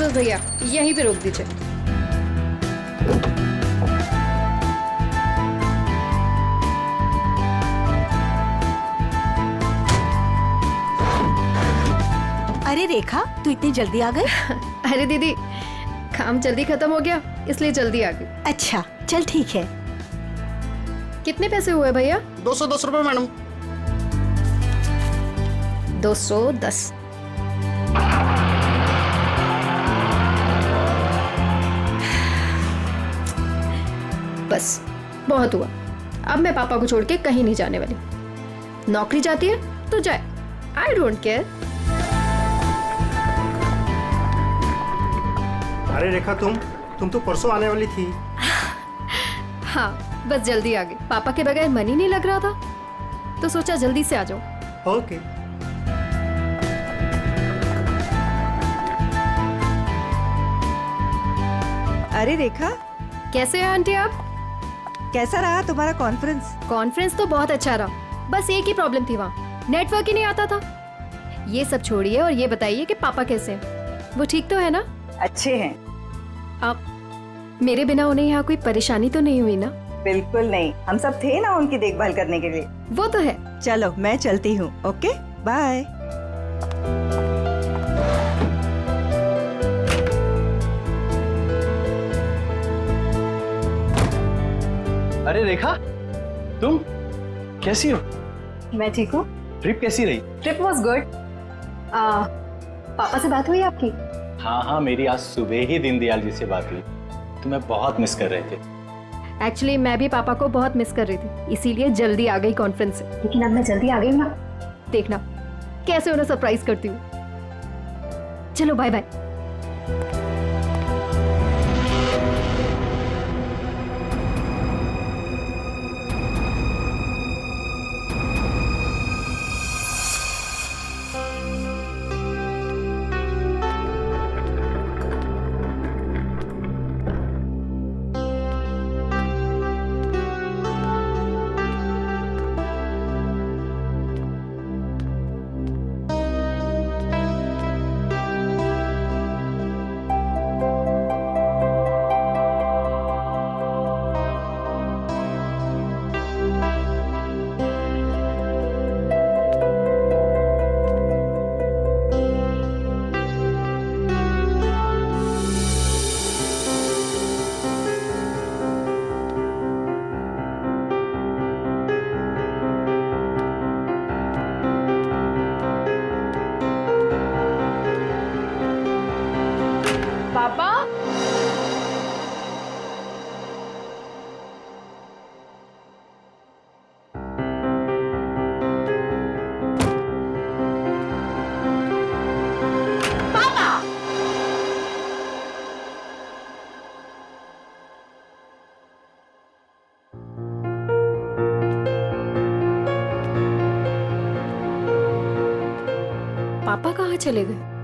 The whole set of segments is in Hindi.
बस भैया यहीं पे रोक दीजिए। अरे रेखा, तू इतनी जल्दी आ गई? अरे दीदी, काम जल्दी खत्म हो गया इसलिए जल्दी आ गई। अच्छा चल ठीक है। कितने पैसे हुए भैया? 210 रुपए मैडम। 210। बस बहुत हुआ। अब मैं पापा को छोड़ के कहीं नहीं जाने वाली। नौकरी जाती है तो जाए, आई डोंट केयर। अरे रेखा, तुम तो परसों आने वाली थी। हाँ बस जल्दी आ गई। पापा के बगैर मन ही नहीं लग रहा था तो सोचा जल्दी से आ जाओ। ओके। अरे रेखा, कैसे हैं आंटी आप? कैसा रहा तुम्हारा कॉन्फ्रेंस? कॉन्फ्रेंस तो बहुत अच्छा रहा, बस एक ही प्रॉब्लम थी, वहाँ नेटवर्क ही नहीं आता था। ये सब छोड़िए और ये बताइए कि पापा कैसे हैं? वो ठीक तो है ना? अच्छे हैं। आप मेरे बिना उन्हें यहाँ कोई परेशानी तो नहीं हुई ना? बिल्कुल नहीं, हम सब थे ना उनकी देखभाल करने के लिए। वो तो है। चलो मैं चलती हूँ। Okay bye. अरे रेखा, तुम कैसी हो? मैं ठीक हूँ। ट्रिप कैसी रही? Trip was good. पापा से बात हुई आपकी? हाँ, मेरी आज सुबह ही दीनदयाल जी से बात हुई। तुम्हें बहुत मिस कर रहे थे। एक्चुअली मैं भी पापा को बहुत मिस कर रही थी, इसीलिए जल्दी आ गई कॉन्फ्रेंस से। लेकिन अब मैं जल्दी आ गई हूँ ना, देखना कैसे उन्हें सरप्राइज करती हूँ। चलो बाय बाय। पापा, पापा कहाँ चले गए?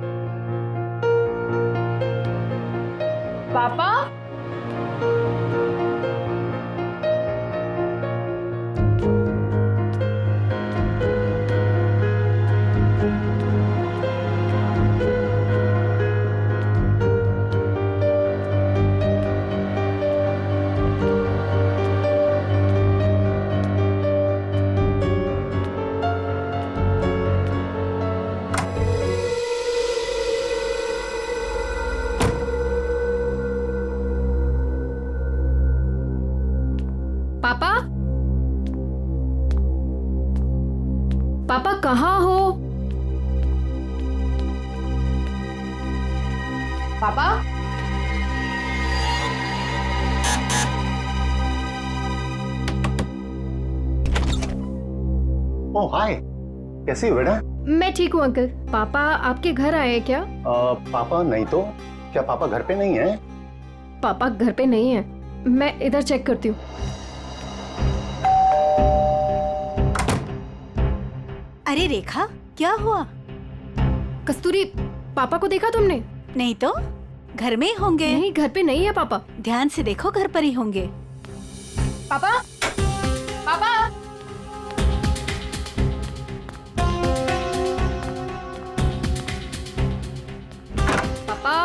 पापा, पापा, पापा कहाँ हो? पापा, ओह हाय, कैसी हो बेटा? मैं ठीक हूँ अंकल। पापा आपके घर आए हैं क्या? पापा नहीं तो क्या पापा घर पे नहीं है? पापा घर पे नहीं है, मैं इधर चेक करती हूँ। अरे रेखा, क्या हुआ? कस्तूरी, पापा को देखा तुमने? नहीं तो घर में ही होंगे। नहीं, घर पे नहीं है पापा। ध्यान से देखो, घर पर ही होंगे। पापा, पापा, पापा,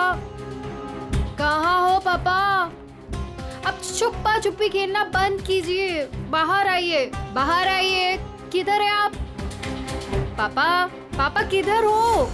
पापा, अब छुपा छुपी खेलना बंद कीजिए। बाहर आइए, बाहर आइए। किधर है आप? पापा, पापा किधर हो?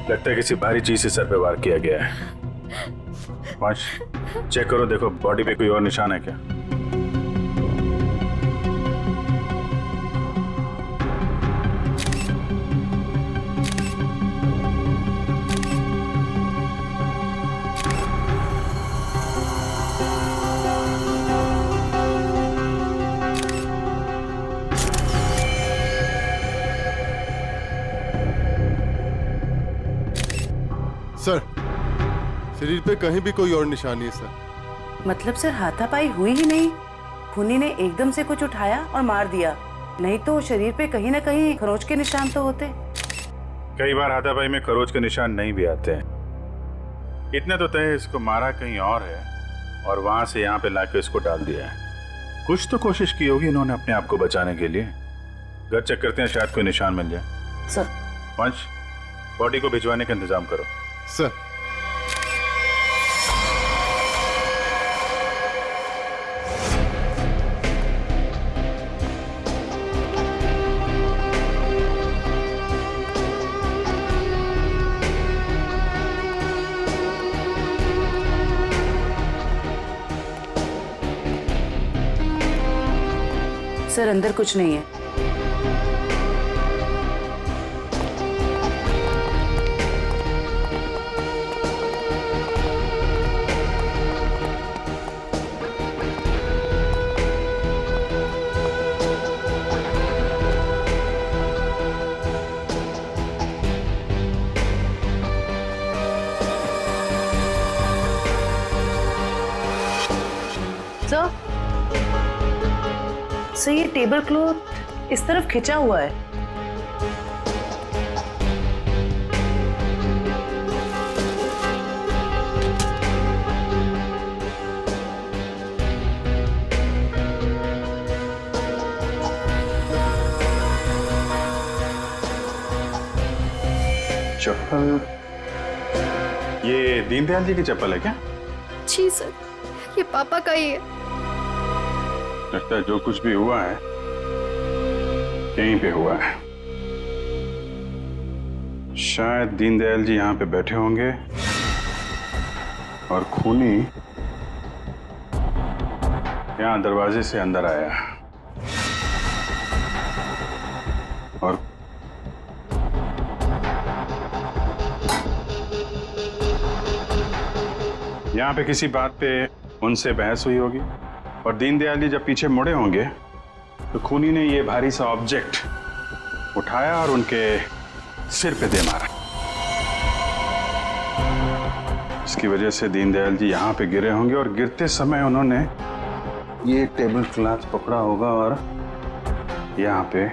लगता है किसी भारी चीज से सर पे वार किया गया है। पांच चेक करो, देखो बॉडी पे कोई और निशान है क्या? सर, शरीर पे कहीं भी कोई और निशान नहीं है सर। मतलब सर हाथापाई हुई ही नहीं, खूनी ने एकदम से कुछ उठाया और मार दिया, नहीं तो शरीर पे कहीं ना कहीं खरोंच के निशान तो होते। कई बार हाथापाई में खरोच के निशान नहीं भी आते हैं। इतने तो तय इसको मारा कहीं और है और वहां से यहाँ पे लाके इसको डाल दिया है। कुछ तो कोशिश की होगी इन्होंने अपने आप को बचाने के लिए। घर चेक करते हैं, शायद कोई निशान मिल जाए। सर पंच, बॉडी को भिजवाने का इंतजाम करो। सर, सर अंदर कुछ नहीं है। सर ये टेबल क्लॉथ इस तरफ खिंचा हुआ है। चप्पल, ये दीनदयाल जी की चप्पल है क्या? जी सर, ये पापा का ही है। लगता है जो कुछ भी हुआ है यहीं पे हुआ है। शायद दीनदयाल जी यहाँ पे बैठे होंगे और खूनी यहाँ दरवाजे से अंदर आया और यहाँ पे किसी बात पे उनसे बहस हुई होगी और दीनदयाल जी जब पीछे मुड़े होंगे तो खूनी ने ये भारी सा ऑब्जेक्ट उठाया और उनके सिर पे दे मारा। इसकी वजह से दीनदयाल जी यहाँ पे गिरे होंगे और गिरते समय उन्होंने ये टेबल क्लॉथ पकड़ा होगा और यहाँ पे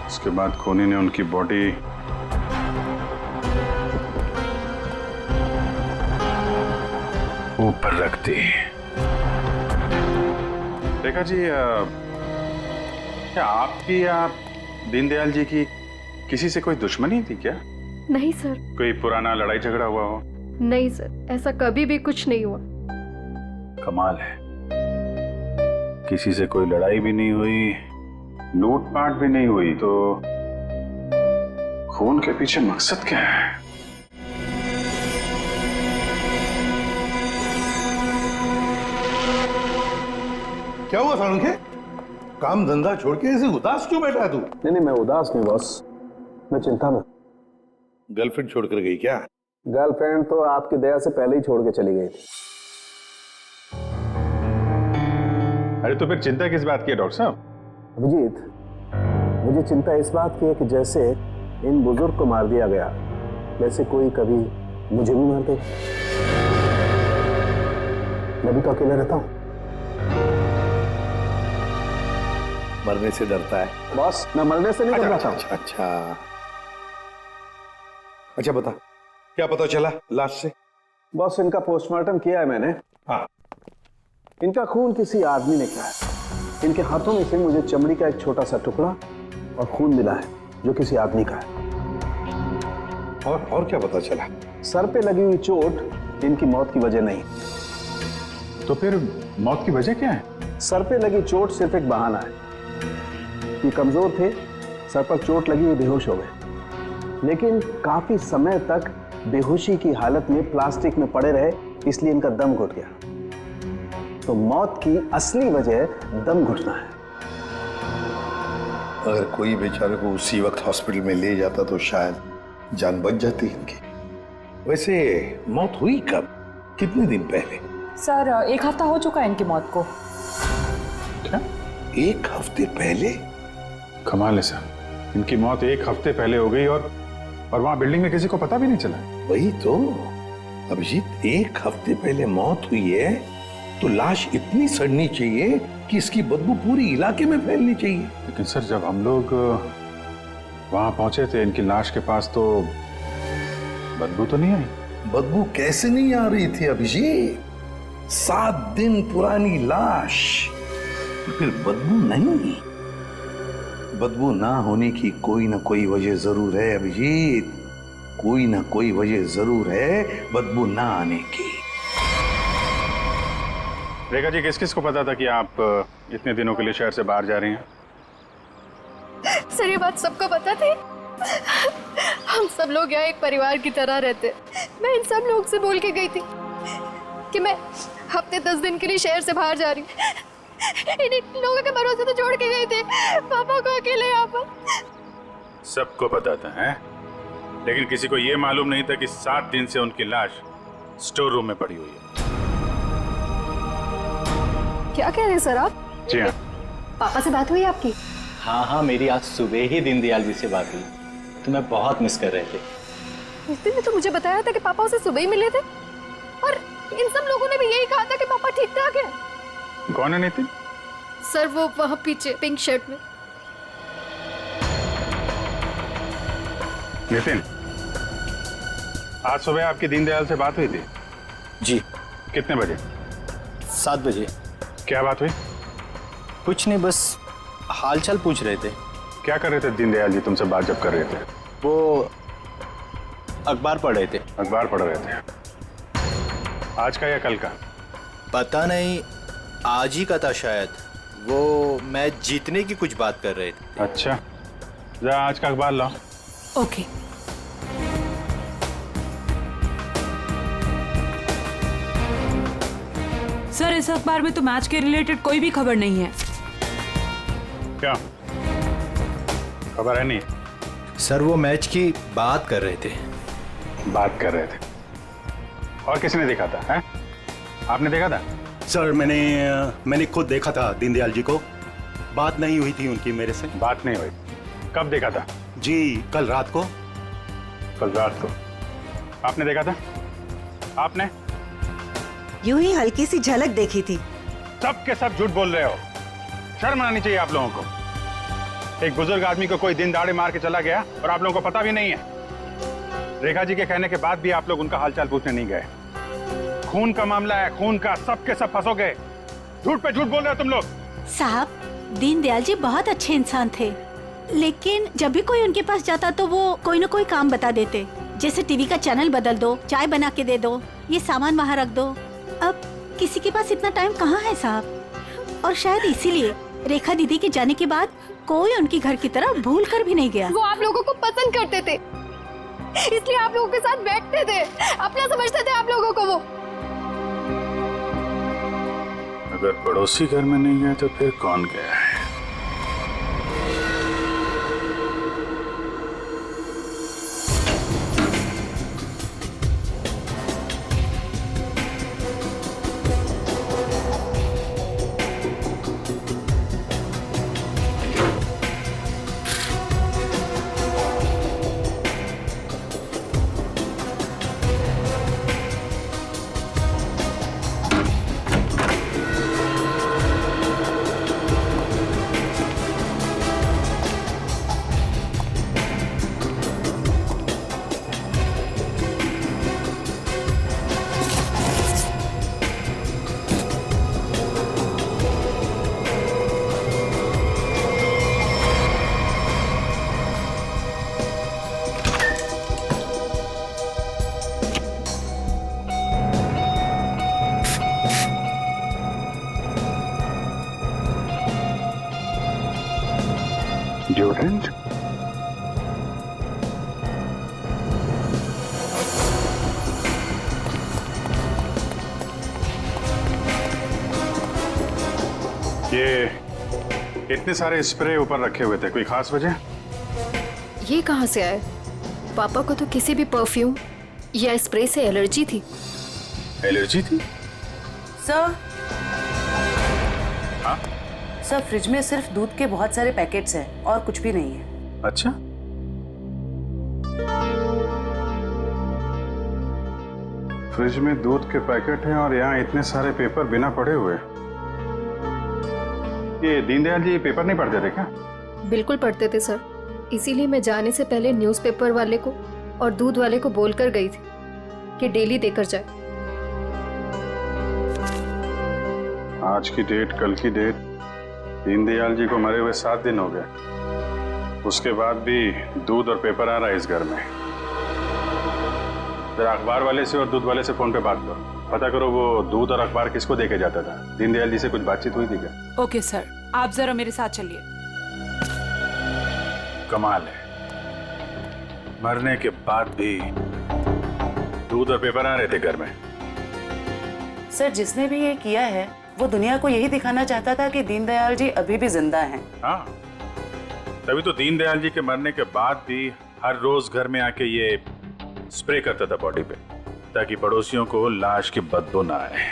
उसके बाद खूनी ने उनकी बॉडी ऊपर रख दी। देखा जी, क्या आपकी या दीनदयाल जी की किसी से कोई दुश्मनी थी क्या? नहीं सर। कोई पुराना लड़ाई झगड़ा हुआ हो? नहीं सर, ऐसा कभी भी कुछ नहीं हुआ। कमाल है, किसी से कोई लड़ाई भी नहीं हुई, लूटपाट भी नहीं हुई, तो खून के पीछे मकसद क्या है? क्या हुआ सालुंखे? काम धंधा छोड़ के ऐसे उदास क्यों बैठा है तू? नहीं मैं उदास नहीं बॉस, मैं चिंता में। गर्लफ्रेंड छोड़कर गई क्या? गर्लफ्रेंड तो आपकी दया से पहले ही छोड़ के चली गई थी। अरे तो फिर चिंता किस बात की है डॉक्टर साहब? अभिजीत, मुझे चिंता इस बात की है कि जैसे इन बुजुर्ग को मार दिया गया वैसे कोई कभी मुझे भी मार दे। मैं भी तो अकेला रहता हूँ। मरने से डरता है बॉस, मैं मरने से नहीं डरता। अच्छा बता, क्या पता चला लाश से? बॉस, इनका पोस्टमार्टम किया है मैंने। हाँ। इनका खून किसी आदमी ने किया है। इनके हाथों में से मुझे चमड़ी का एक छोटा सा टुकड़ा और खून मिला है जो किसी आदमी का है। और क्या पता चला? सर पे लगी हुई चोट इनकी मौत की वजह नहीं। तो फिर मौत की वजह क्या है? सर पे लगी चोट सिर्फ एक बहाना है। ये कमजोर थे, सर पर चोट लगी, बेहोश हो गए, लेकिन काफी समय तक बेहोशी की हालत में प्लास्टिक में पड़े रहे, इसलिए इनका दम घुट गया। तो मौत की असली वजह दम घुटना है। अगर कोई बेचारे को उसी वक्त हॉस्पिटल में ले जाता तो शायद जान बच जाती इनकी। वैसे मौत हुई कब, कितने दिन पहले? सर 1 हफ्ता हो चुका है इनकी मौत को। क्या 1 हफ्ते पहले? कमाल है सर, इनकी मौत 1 हफ्ते पहले हो गई और वहां बिल्डिंग में किसी को पता भी नहीं चला। वही तो अभिजीत, 1 हफ्ते पहले मौत हुई है तो लाश इतनी सड़नी चाहिए कि इसकी बदबू पूरी इलाके में फैलनी चाहिए। लेकिन सर जब हम लोग वहां पहुंचे थे इनकी लाश के पास तो बदबू तो नहीं आई। बदबू कैसे नहीं आ रही थी अभिजीत? 7 दिन पुरानी लाश, फिर बदबू नहीं? बदबू ना होने की कोई ना कोई वजह जरूर है अभिजीत, कोई ना कोई वजह जरूर है बदबू ना आने की। रेखा जी, किस किस को पता था कि आप इतने दिनों के लिए शहर से बाहर जा रही हैं? सर ये बात सबको पता थी। हम सब लोग यहाँ एक परिवार की तरह रहते। मैं इन सब लोग से बोल के गई थी कि मैं हफ्ते 10 दिन के लिए शहर से बाहर जा रही हूँ। इन लोगों के भरोसे तो छोड़ के गए थे पापा को अकेले यहाँ पर। सबको पता था हैं? लेकिन किसी को ये मालूम नहीं था कि 7 दिन से उनकी लाश स्टोर रूम में पड़ी हुई है। क्या कह रहे हैं सर आप? जी हाँ। पापा से बात हुई आपकी? हाँ, मेरी आज सुबह ही दीनदयाल जी से बात हुई। तुम्हें बहुत मिस कर रहे थे। नितिन ने तो मुझे बताया था कि पापा उसे सुबह ही मिले थे और इन सब लोगों ने भी यही कहा था कि पापा ठीक ठाक है। कौन है नितिन? सर वो वहाँ पीछे पिंक शर्ट में। नितिन, आज सुबह आपकी दीनदयाल से बात हुई थी? जी। कितने बजे? 7 बजे। क्या बात हुई? कुछ नहीं, बस हालचाल पूछ रहे थे। क्या कर रहे थे दीनदयाल जी तुमसे बात जब कर रहे थे? वो अखबार पढ़ रहे थे। अखबार पढ़ रहे थे? आज का या कल का? पता नहीं, आज ही का था शायद। वो मैच जीतने की कुछ बात कर रहे थे। अच्छा, जा आज का अखबार लाओ। ओके। सर इस अखबार में तो मैच के रिलेटेड कोई भी खबर नहीं है। क्या खबर है? नहीं सर, वो मैच की बात कर रहे थे। बात कर रहे थे? और किसने देखा था? हैं? आपने देखा था? सर मैंने खुद देखा था दीनदयाल जी को। बात नहीं हुई थी उनकी मेरे से। बात नहीं हुई? कब देखा था? जी कल रात को। कल रात को आपने देखा था? आपने? यूं ही हल्की सी झलक देखी थी। सब के सब झूठ बोल रहे हो। शर्म आनी चाहिए आप लोगों को। एक बुजुर्ग आदमी को कोई दिन दाड़े मार के चला गया और आप लोगों को पता भी नहीं है। रेखा जी के कहने के बाद भी आप लोग उनका हालचाल पूछने नहीं गए। खून का मामला है, खून का, सब के सब फंसोगे। झूठ पे झूठ बोल रहे हो तुम लोग। साहब, दीनदयाल जी बहुत अच्छे इंसान थे, लेकिन जब भी कोई उनके पास जाता तो वो कोई न कोई काम बता देते, जैसे टीवी का चैनल बदल दो, चाय बना के दे दो, ये सामान वहाँ रख दो। अब किसी के पास इतना टाइम कहाँ है साहब। और शायद इसीलिए रेखा दीदी के जाने के बाद कोई उनकी घर की तरफ भूल कर भी नहीं गया। वो आप लोगों को पसंद करते थे, इसलिए आप लोगों के साथ बैठते थे, अपना समझते थे आप लोगों को वो। अगर पड़ोसी घर में नहीं गए तो फिर कौन गया है? Deodorant? ये इतने सारे स्प्रे ऊपर रखे हुए थे, कोई खास वजह? ये कहाँ से आए? पापा को तो किसी भी परफ्यूम या स्प्रे से एलर्जी थी। एलर्जी थी? सर, हाँ? सर फ्रिज में सिर्फ दूध के बहुत सारे पैकेट्स हैं और कुछ भी नहीं है। अच्छा, फ्रिज में दूध के पैकेट हैं और यहाँ इतने सारे पेपर बिना पढ़े हुए। ये दीनदयाल जी पेपर नहीं पढ़ते थे क्या? बिल्कुल पढ़ते थे सर, इसीलिए मैं जाने से पहले न्यूज़पेपर वाले को और दूध वाले को बोलकर गई थी कि डेली देकर जाए। आज की डेट, कल की डेट, दीनदयाल जी को मरे हुए 7 दिन हो गए। उसके बाद भी दूध और पेपर आ रहा है इस घर में। जरा अखबार वाले से और दूध वाले से फोन पे बात करो, पता करो वो दूध और अखबार किसको देके जाता था। दीनदयाल जी से कुछ बातचीत हुई थी क्या? ओके सर, आप जरा मेरे साथ चलिए। कमाल है, मरने के बाद भी दूध और पेपर आ रहे थे घर में। सर, जिसने भी ये किया है वो दुनिया को यही दिखाना चाहता था कि दीनदयाल जी अभी भी जिंदा हैं। हाँ, तभी तो दीनदयाल जी के मरने के बाद भी हर रोज घर में आके ये स्प्रे करता था बॉडी पे, ताकि पड़ोसियों को लाश की बदबू ना आए।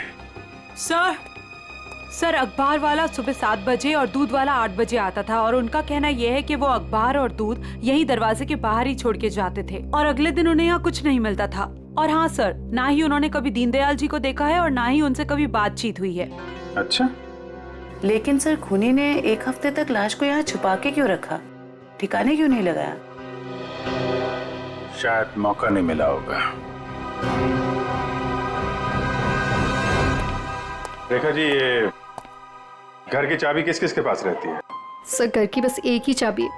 सर, अखबार वाला सुबह 7 बजे और दूध वाला 8 बजे आता था और उनका कहना यह है कि वो अखबार और दूध यही दरवाजे के बाहर ही छोड़ के जाते थे और अगले दिन उन्हें यहाँ कुछ नहीं मिलता था। और हाँ सर, ना ही उन्होंने कभी दीनदयाल जी को देखा है और ना ही उनसे कभी बातचीत हुई है। अच्छा, लेकिन सर खूनी ने 1 हफ्ते तक लाश को यहाँ छुपा के क्यों रखा? ठिकाने क्यों नहीं लगाया? शायद मौका नहीं मिला होगा। देखा जी, ये घर की चाबी किस किस के पास रहती है? सर, घर की बस एक ही चाबी है,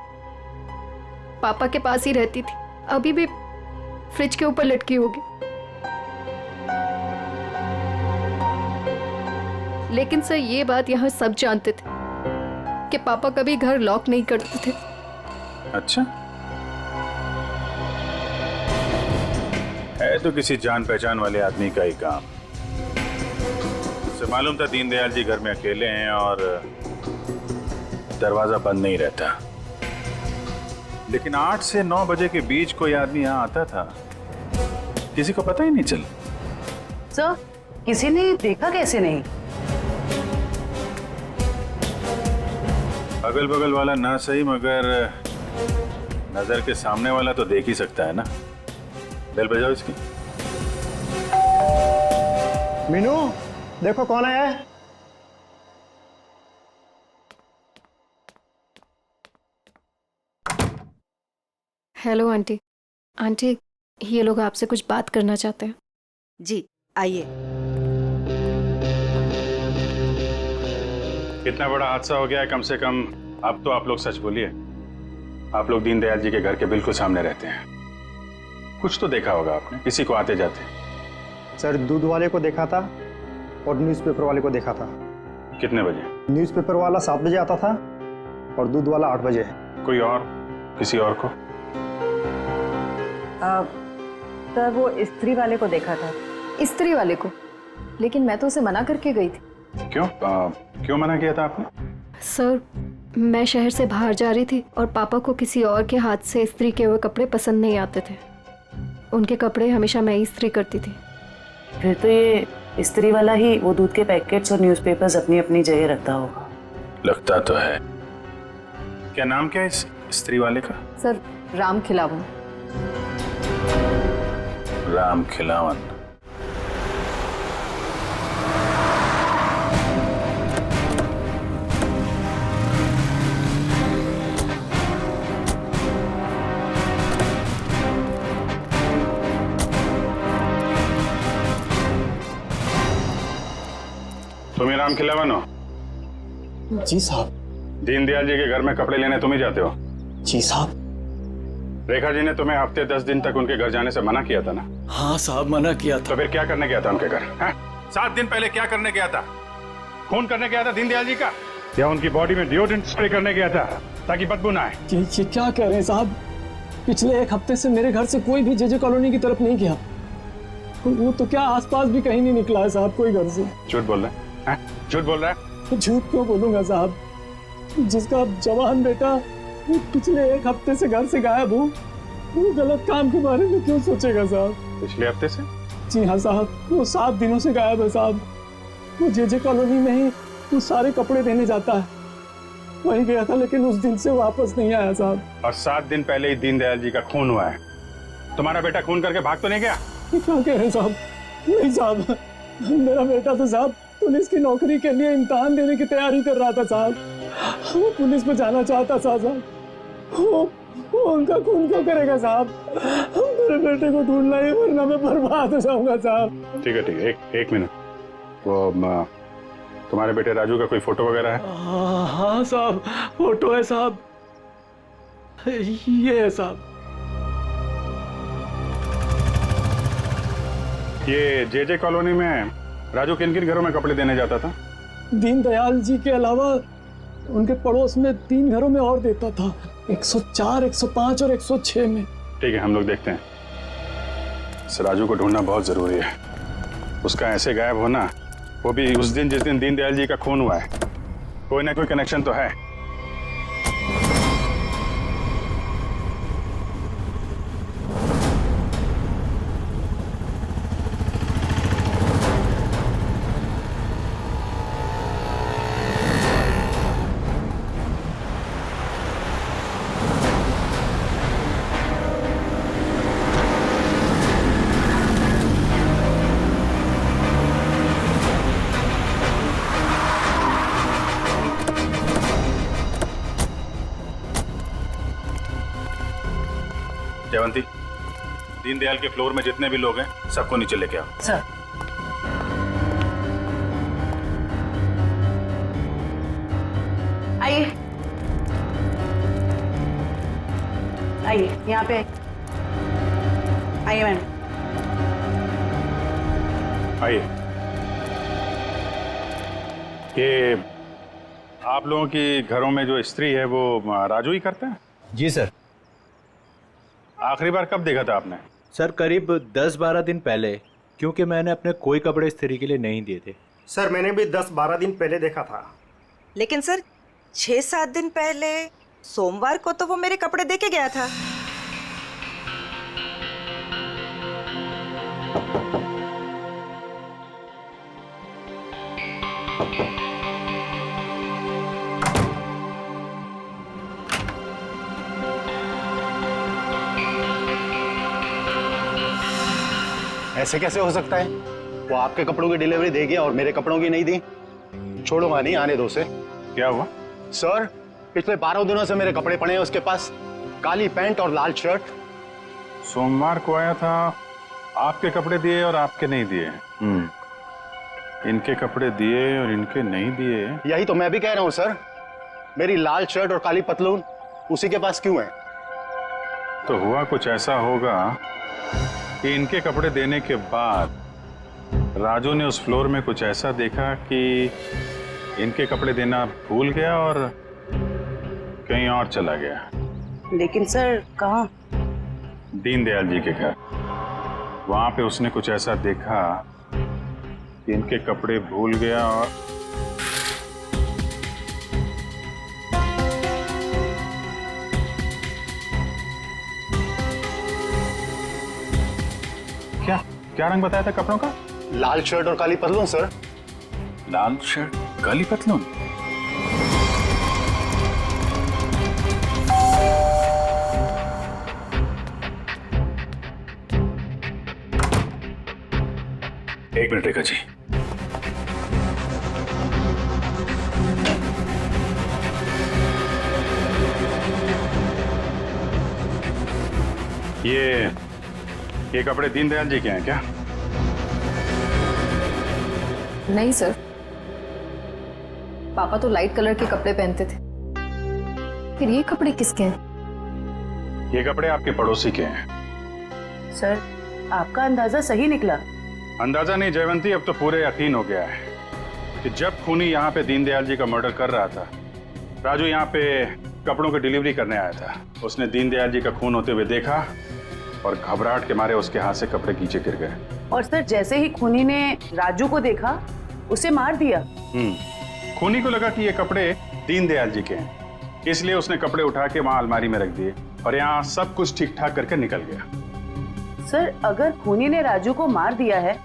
पापा के पास ही रहती थी, अभी भी फ्रिज के ऊपर लटकी होगी। लेकिन सर, ये बात यहाँ सब जानते थे कि पापा कभी घर लॉक नहीं करते थे। अच्छा, है तो किसी जान पहचान वाले आदमी का ही काम। उसे मालूम था दीनदयाल जी घर में अकेले हैं और दरवाजा बंद नहीं रहता, लेकिन 8 से 9 बजे के बीच कोई आदमी यहाँ आता था, किसी को पता ही नहीं चला। सर, किसी ने देखा कैसे नहीं? अगल बगल वाला ना सही, मगर नजर के सामने वाला तो देख ही सकता है ना। बेल बजाओ इसकी। मीनू, देखो कौन आया है। Hello aunty. आंटी, ये लोग आपसे कुछ बात करना चाहते हैं। जी आइए। कितना बड़ा हादसा हो गया है, कम से कम अब तो आप लोग सच बोलिए। आप लोग दीनदयाल जी के घर के बिल्कुल सामने रहते हैं, कुछ तो देखा होगा आपने, किसी को आते जाते। सर, दूध वाले को देखा था और न्यूज़पेपर वाले को देखा था। कितने बजे? न्यूज़पेपर वाला 7 बजे आता था और दूध वाला 8 बजे। कोई और, किसी और को? सर, वो स्त्री वाले को देखा था। स्त्री वाले को? लेकिन मैं तो उसे मना करके गई थी। क्यों मना किया था आपने? सर, मैं शहर से बाहर जा रही थी और पापा को किसी और के हाथ से इस्त्री किए हुए कपड़े पसंद नहीं आते थे। उनके कपड़े हमेशा मैं ही इस्त्री करती थी। फिर तो ये इस्त्री वाला ही वो दूध के पैकेट्स और न्यूज़पेपर्स अपनी अपनी जगह रखता होगा। लगता तो है। क्या नाम क्या है इस इस्त्री वाले का? सर, राम खिलावन। राम खिलावन। तुम ही राम खिलावन हो? जी साहब। दीनदयाल जी के घर में कपड़े लेने तुम ही जाते हो? जी साहब। रेखा जी ने तुम्हें हफ्ते 10 दिन तक उनके घर जाने से मना किया था ना? हाँ साहब, मना किया था। तो फिर क्या करने गया था उनके घर? 7 दिन पहले क्या करने गया था? खून करने गया था दीनदयाल जी का, या उनकी बॉडी में डिओड्रेंट स्प्रे करने गया था ताकि बदबू ना आए? ये क्या कह रहे हैं साहब? पिछले 1 हफ्ते से मेरे घर से कोई भी जेजे कॉलोनी की तरफ नहीं गया। वो तो क्या आसपास भी कहीं नहीं निकला है साहब कोई घर से। झूठ बोल रहा है? झूठ बोल रहा है? झूठ क्यों बोलूंगा साहब? जिसका जवान बेटा वो पिछले 1 हफ्ते से घर से गायब हो, वो गलत काम के बारे में क्यों सोचेगा साहब? पिछले हफ्ते से? जी हाँ साहब, वो 7 दिनों से गायब है साहब। वो जेजे कॉलोनी में ही वो सारे कपड़े देने जाता है, वहीं गया था, लेकिन उस दिन से वापस नहीं आया साहब। और 7 दिन पहले ही दीनदयाल जी का खून हुआ है। तुम्हारा बेटा खून करके भाग तो नहीं गया? क्या कह रहे हैं साहब? नहीं साहब, मेरा बेटा तो साहब पुलिस की नौकरी के लिए इम्तिहान देने की तैयारी कर रहा था साहब। वो पुलिस में जाना चाहता था साहब। वो उनका खून क्यों करेगा साहब? मेरे बेटे को ढूंढना है, वरना मैं बर्बाद हो जाऊंगा साहब। ठीक है, एक मिनट। वो तुम्हारे बेटे राजू का कोई फोटो वगैरह है? हाँ साहब, फोटो है साहब, ये है साहब। ये जेजे कॉलोनी में राजू किन किन घरों में कपड़े देने जाता था? दीनदयाल जी के अलावा उनके पड़ोस में 3 घरों में और देता था, 104, 105 और 106 में। ठीक है, हम लोग देखते हैं। इस राजू को ढूंढना बहुत जरूरी है। उसका ऐसे गायब होना, वो भी उस दिन जिस दिन दीनदयाल जी का खून हुआ है, कोई ना कोई कनेक्शन तो है। जयवंती, दीनदयाल के फ्लोर में जितने भी लोग हैं सबको नीचे लेके आओ। सर। आइए आइए, यहाँ पे आइए मैम। आइए। ये आप लोगों की घरों में जो स्त्री है वो राजू ही करता है? जी सर। आखिरी बार कब देखा था आपने? सर करीब 10-12 दिन पहले, क्योंकि मैंने अपने कोई कपड़े इस्त्री के लिए नहीं दिए थे। सर मैंने भी 10-12 दिन पहले देखा था। लेकिन सर 6-7 दिन पहले सोमवार को तो वो मेरे कपड़े दे के गया था। ऐसे कैसे हो सकता है? वो आपके कपड़ों की डिलीवरी दे गया और मेरे कपड़ों की नहीं दी। छोड़ूंगा नहीं, आने दो उसे। क्या हुआ? सर पिछले 12 दिनों से मेरे कपड़े पड़े हैं उसके पास, काली पैंट और लाल शर्ट। सोमवार को आया था, आपके कपड़े दिए और आपके नहीं दिए। इनके कपड़े दिए और इनके नहीं दिए। यही तो मैं भी कह रहा हूँ सर, मेरी लाल शर्ट और काली पतलून उसी के पास क्यों है? तो हुआ कुछ ऐसा होगा कि इनके कपड़े देने के बाद राजू ने उस फ्लोर में कुछ ऐसा देखा कि इनके कपड़े देना भूल गया और कहीं और चला गया। लेकिन सर कहाँ? दीनदयाल जी के घर। वहां पे उसने कुछ ऐसा देखा कि इनके कपड़े भूल गया और क्या रंग बताया था कपड़ों का? लाल शर्ट और काली पतलून सर। लाल शर्ट काली पतलून। एक मिनट रेखा जी। ये कपड़े दीनदयाल जी के हैं क्या? नहीं सर, पापा तो लाइट कलर के कपड़े पहनते थे, फिर ये कपड़े किसके हैं? ये कपड़े आपके पड़ोसी के हैं। सर, आपका अंदाजा सही निकला। अंदाजा नहीं जयवंती, अब तो पूरे यकीन हो गया है कि जब खूनी यहाँ पे दीनदयाल जी का मर्डर कर रहा था, राजू यहाँ पे कपड़ों की डिलीवरी करने आया था। उसने दीनदयाल जी का खून होते हुए देखा और घबराहट के मारे उसके हाथ से कपड़े नीचे गिर गए। और सर, जैसे ही खूनी ने राजू को देखा, उसे मार दिया। खूनी को लगा कि ये कपड़े दीनदयाल जी के हैं, इसलिए उसने कपड़े उठा के वहां अलमारी में रख दिए और यहाँ सब कुछ ठीक ठाक करके निकल गया। सर, अगर खूनी ने राजू को मार दिया है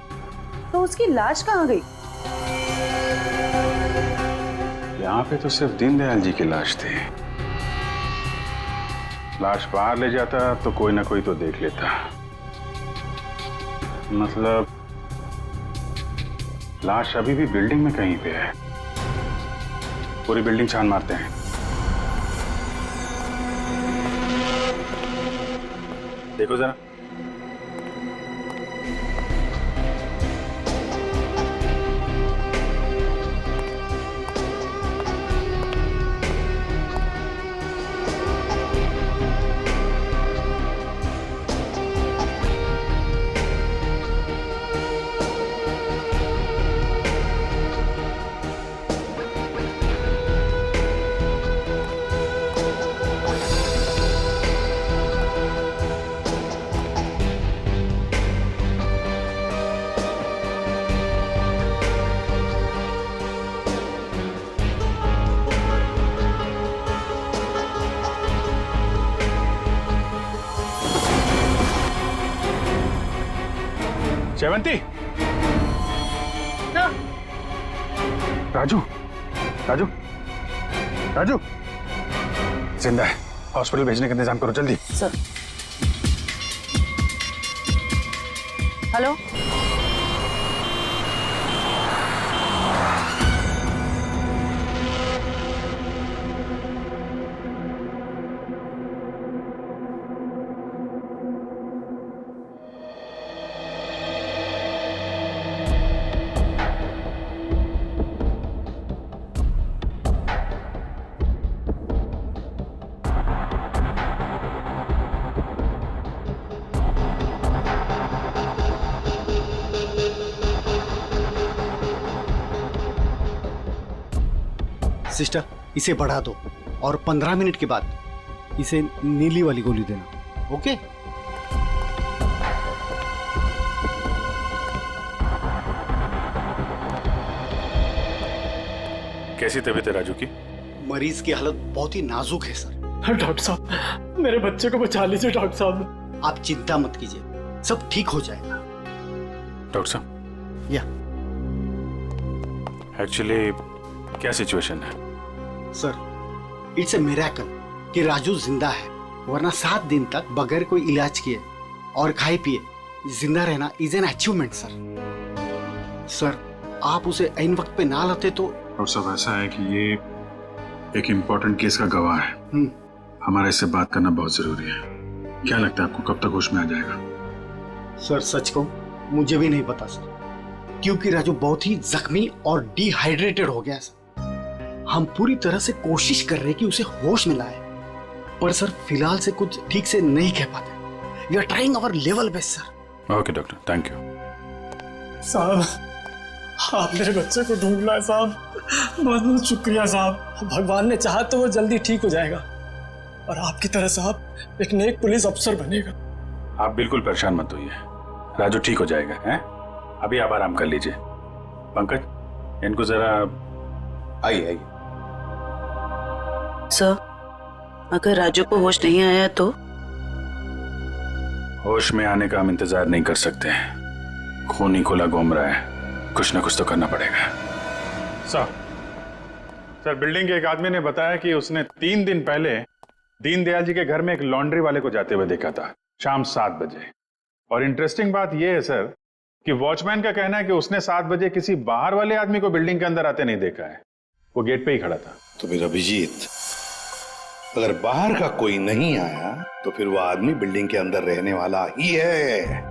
तो उसकी लाश कहाँ गई? यहाँ पे तो सिर्फ दीनदयाल जी की लाश थी। लाश बाहर ले जाता तो कोई ना कोई तो देख लेता। मतलब लाश अभी भी बिल्डिंग में कहीं पे है। पूरी बिल्डिंग छान मारते हैं। देखो जरा। जयवंती, राजू, राजू, राजू, जिंदा है। हॉस्पिटल भेजने का इंतजाम करो जल्दी। सर। हेलो। सिस्टर, इसे बढ़ा दो और 15 मिनट के बाद इसे नीली वाली गोली देना। ओके? कैसी तबीयत है राजू की? मरीज की हालत बहुत ही नाजुक है सर। डॉक्टर साहब, मेरे बच्चे को बचा लीजिए डॉक्टर साहब। आप चिंता मत कीजिए, सब ठीक हो जाएगा। डॉक्टर साहब, या एक्चुअली क्या सिचुएशन है? सर, इट्स ए मिरेकल कि राजू जिंदा है, वरना 7 दिन तक बगैर कोई इलाज किए और खाए पिए जिंदा रहना is an achievement sir. Sir, आप उसे ऐन वक्त पे ना लाते तो। और सब ऐसा है कि ये एक इम्पोर्टेंट केस का गवाह है। हमारा इससे बात करना बहुत जरूरी है। क्या लगता है आपको कब तक होश में आ जाएगा? सर, सच कहूं मुझे भी नहीं पता सर, क्योंकि राजू बहुत ही जख्मी और डिहाइड्रेटेड हो गया सर। हम पूरी तरह से कोशिश कर रहे हैं कि उसे होश में लाए, पर सर फिलहाल से कुछ ठीक से नहीं कह पाते। We are trying our level best sir. Okay doctor, thank you. साहब, आप मेरे बच्चे को ढूंढ लाए साहब। बहुत बहुत शुक्रिया साहब। भगवान ने चाहा तो वो जल्दी ठीक हो जाएगा और आपकी तरह साहब एक नेक पुलिस अफसर बनेगा। आप बिल्कुल परेशान मत होइए, राजू ठीक हो जाएगा। हैं? अभी आप आराम कर लीजिए। पंकज, इनको जरा आइए। सर, अगर राजू को होश नहीं आया तो? होश में आने का हम इंतजार नहीं कर सकते। खून ही खुला घूम रहा है, कुछ ना कुछ तो करना पड़ेगा। सर बिल्डिंग के एक आदमी ने बताया कि उसने 3 दिन पहले दीनदयाल जी के घर में एक लॉन्ड्री वाले को जाते हुए देखा था शाम 7 बजे। और इंटरेस्टिंग बात यह है सर कि वॉचमैन का कहना है कि उसने 7 बजे किसी बाहर वाले आदमी को बिल्डिंग के अंदर आते नहीं देखा है, वो गेट पे ही खड़ा था। तो फिर अभिजीत, अगर बाहर का कोई नहीं आया तो फिर वो आदमी बिल्डिंग के अंदर रहने वाला ही है,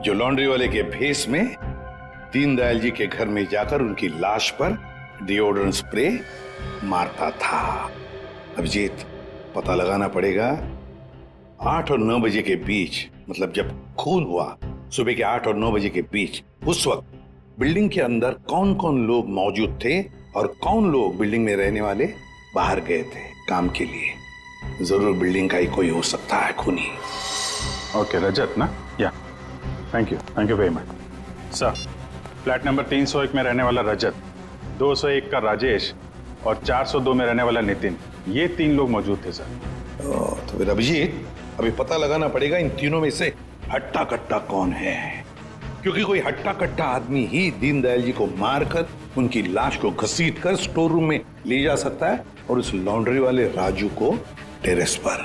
जो लॉन्ड्री वाले के भेस में दीनदयाल जी के घर में जाकर उनकी लाश पर डिओड्रेंट स्प्रे मारता था। अभिजीत, पता लगाना पड़ेगा 8 और 9 बजे के बीच, मतलब जब खून हुआ सुबह के 8 और 9 बजे के बीच, उस वक्त बिल्डिंग के अंदर कौन कौन लोग मौजूद थे और कौन लोग बिल्डिंग में रहने वाले बाहर गए थे काम के लिए। जरूर बिल्डिंग का ही कोई हो सकता है खूनी। ओके, रजत ना? या thank you very much sir. Flat number 301 में रहने वाला रजत, 201 का राजेश और 402 में रहने वाला नितिन, ये 3 लोग मौजूद थे सर। तो फिर अभिजीत, अभी पता लगाना पड़ेगा इन तीनों में से हट्टा कट्टा कौन है, क्योंकि कोई हट्टा कट्टा आदमी ही दीनदयाल जी को मारकर उनकी लाश को घसीटकर स्टोर रूम में ले जा सकता है और उस लॉन्ड्री वाले राजू को टेरेस पर।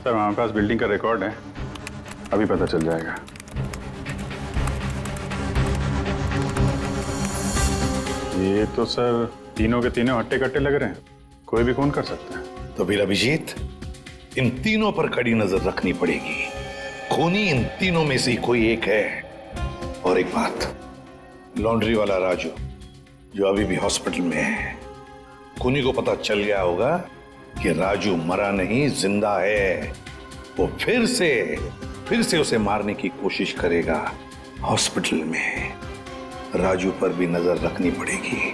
सर हमारे पास बिल्डिंग का रिकॉर्ड है, अभी पता चल जाएगा। ये तो सर तीनों के तीनों हट्टे कट्टे लग रहे हैं, कोई भी खून कर सकता है। तो फिर अभिजीत, इन तीनों पर कड़ी नजर रखनी पड़ेगी, खूनी इन तीनों में से कोई एक है। और एक बात, लॉन्ड्री वाला राजू जो अभी भी हॉस्पिटल में है, खूनी को पता चल गया होगा कि राजू मरा नहीं, जिंदा है। वो फिर से उसे मारने की कोशिश करेगा हॉस्पिटल में। राजू पर भी नजर रखनी पड़ेगी।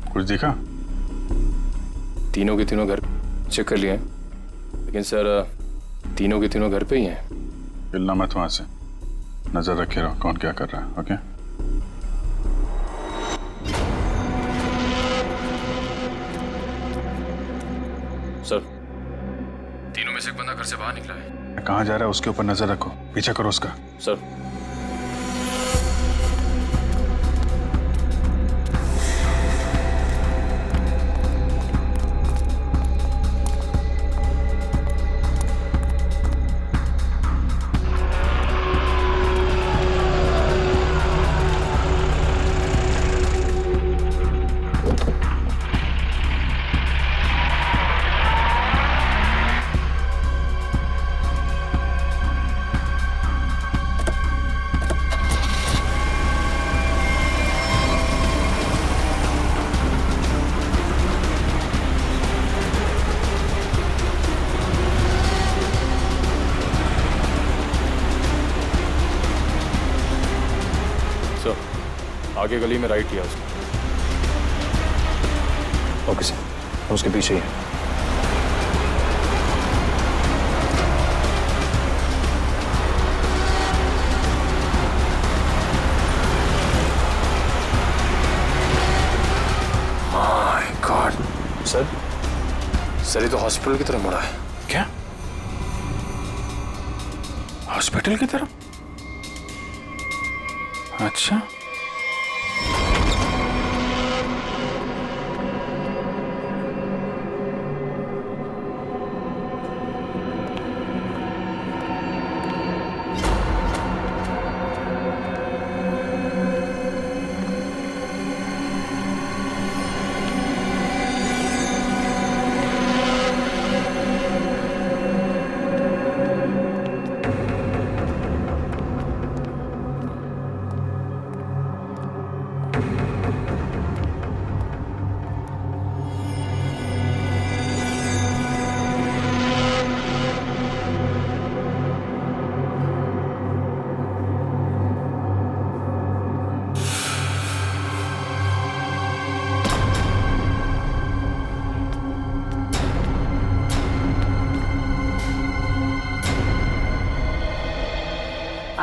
कुछ दिखा? तीनों के तीनों घर चेक कर लिए हैं, लेकिन सर तीनों के तीनों घर पे ही हैं। हिलना मत वहां से, नजर रखे रहो कौन क्या कर रहा है। ओके सर, तीनों में से एक बंदा घर से बाहर निकला है। कहाँ जा रहा है उसके ऊपर नजर रखो, पीछा करो उसका। सर आगे गली में राइट लिया उसने। ओके सर, हम उसके पीछे ही हैं। माय गॉड सर, ये तो हॉस्पिटल की तरफ मुड़ा है। क्या हॉस्पिटल की तरफ? अच्छा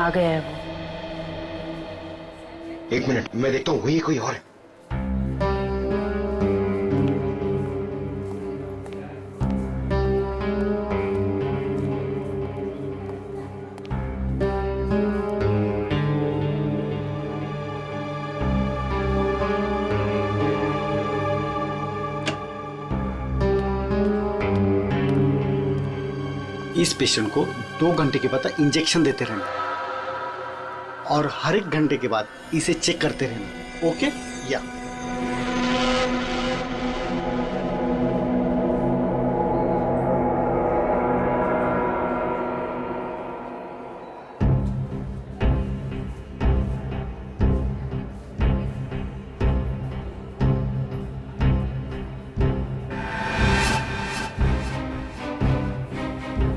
आ गया है वो। एक मिनट, मैं देखता हूँ वही कोई और है। इस पेशेंट को 2 घंटे के बाद इंजेक्शन देते रहना और हर 1 घंटे के बाद इसे चेक करते रहना। ओके या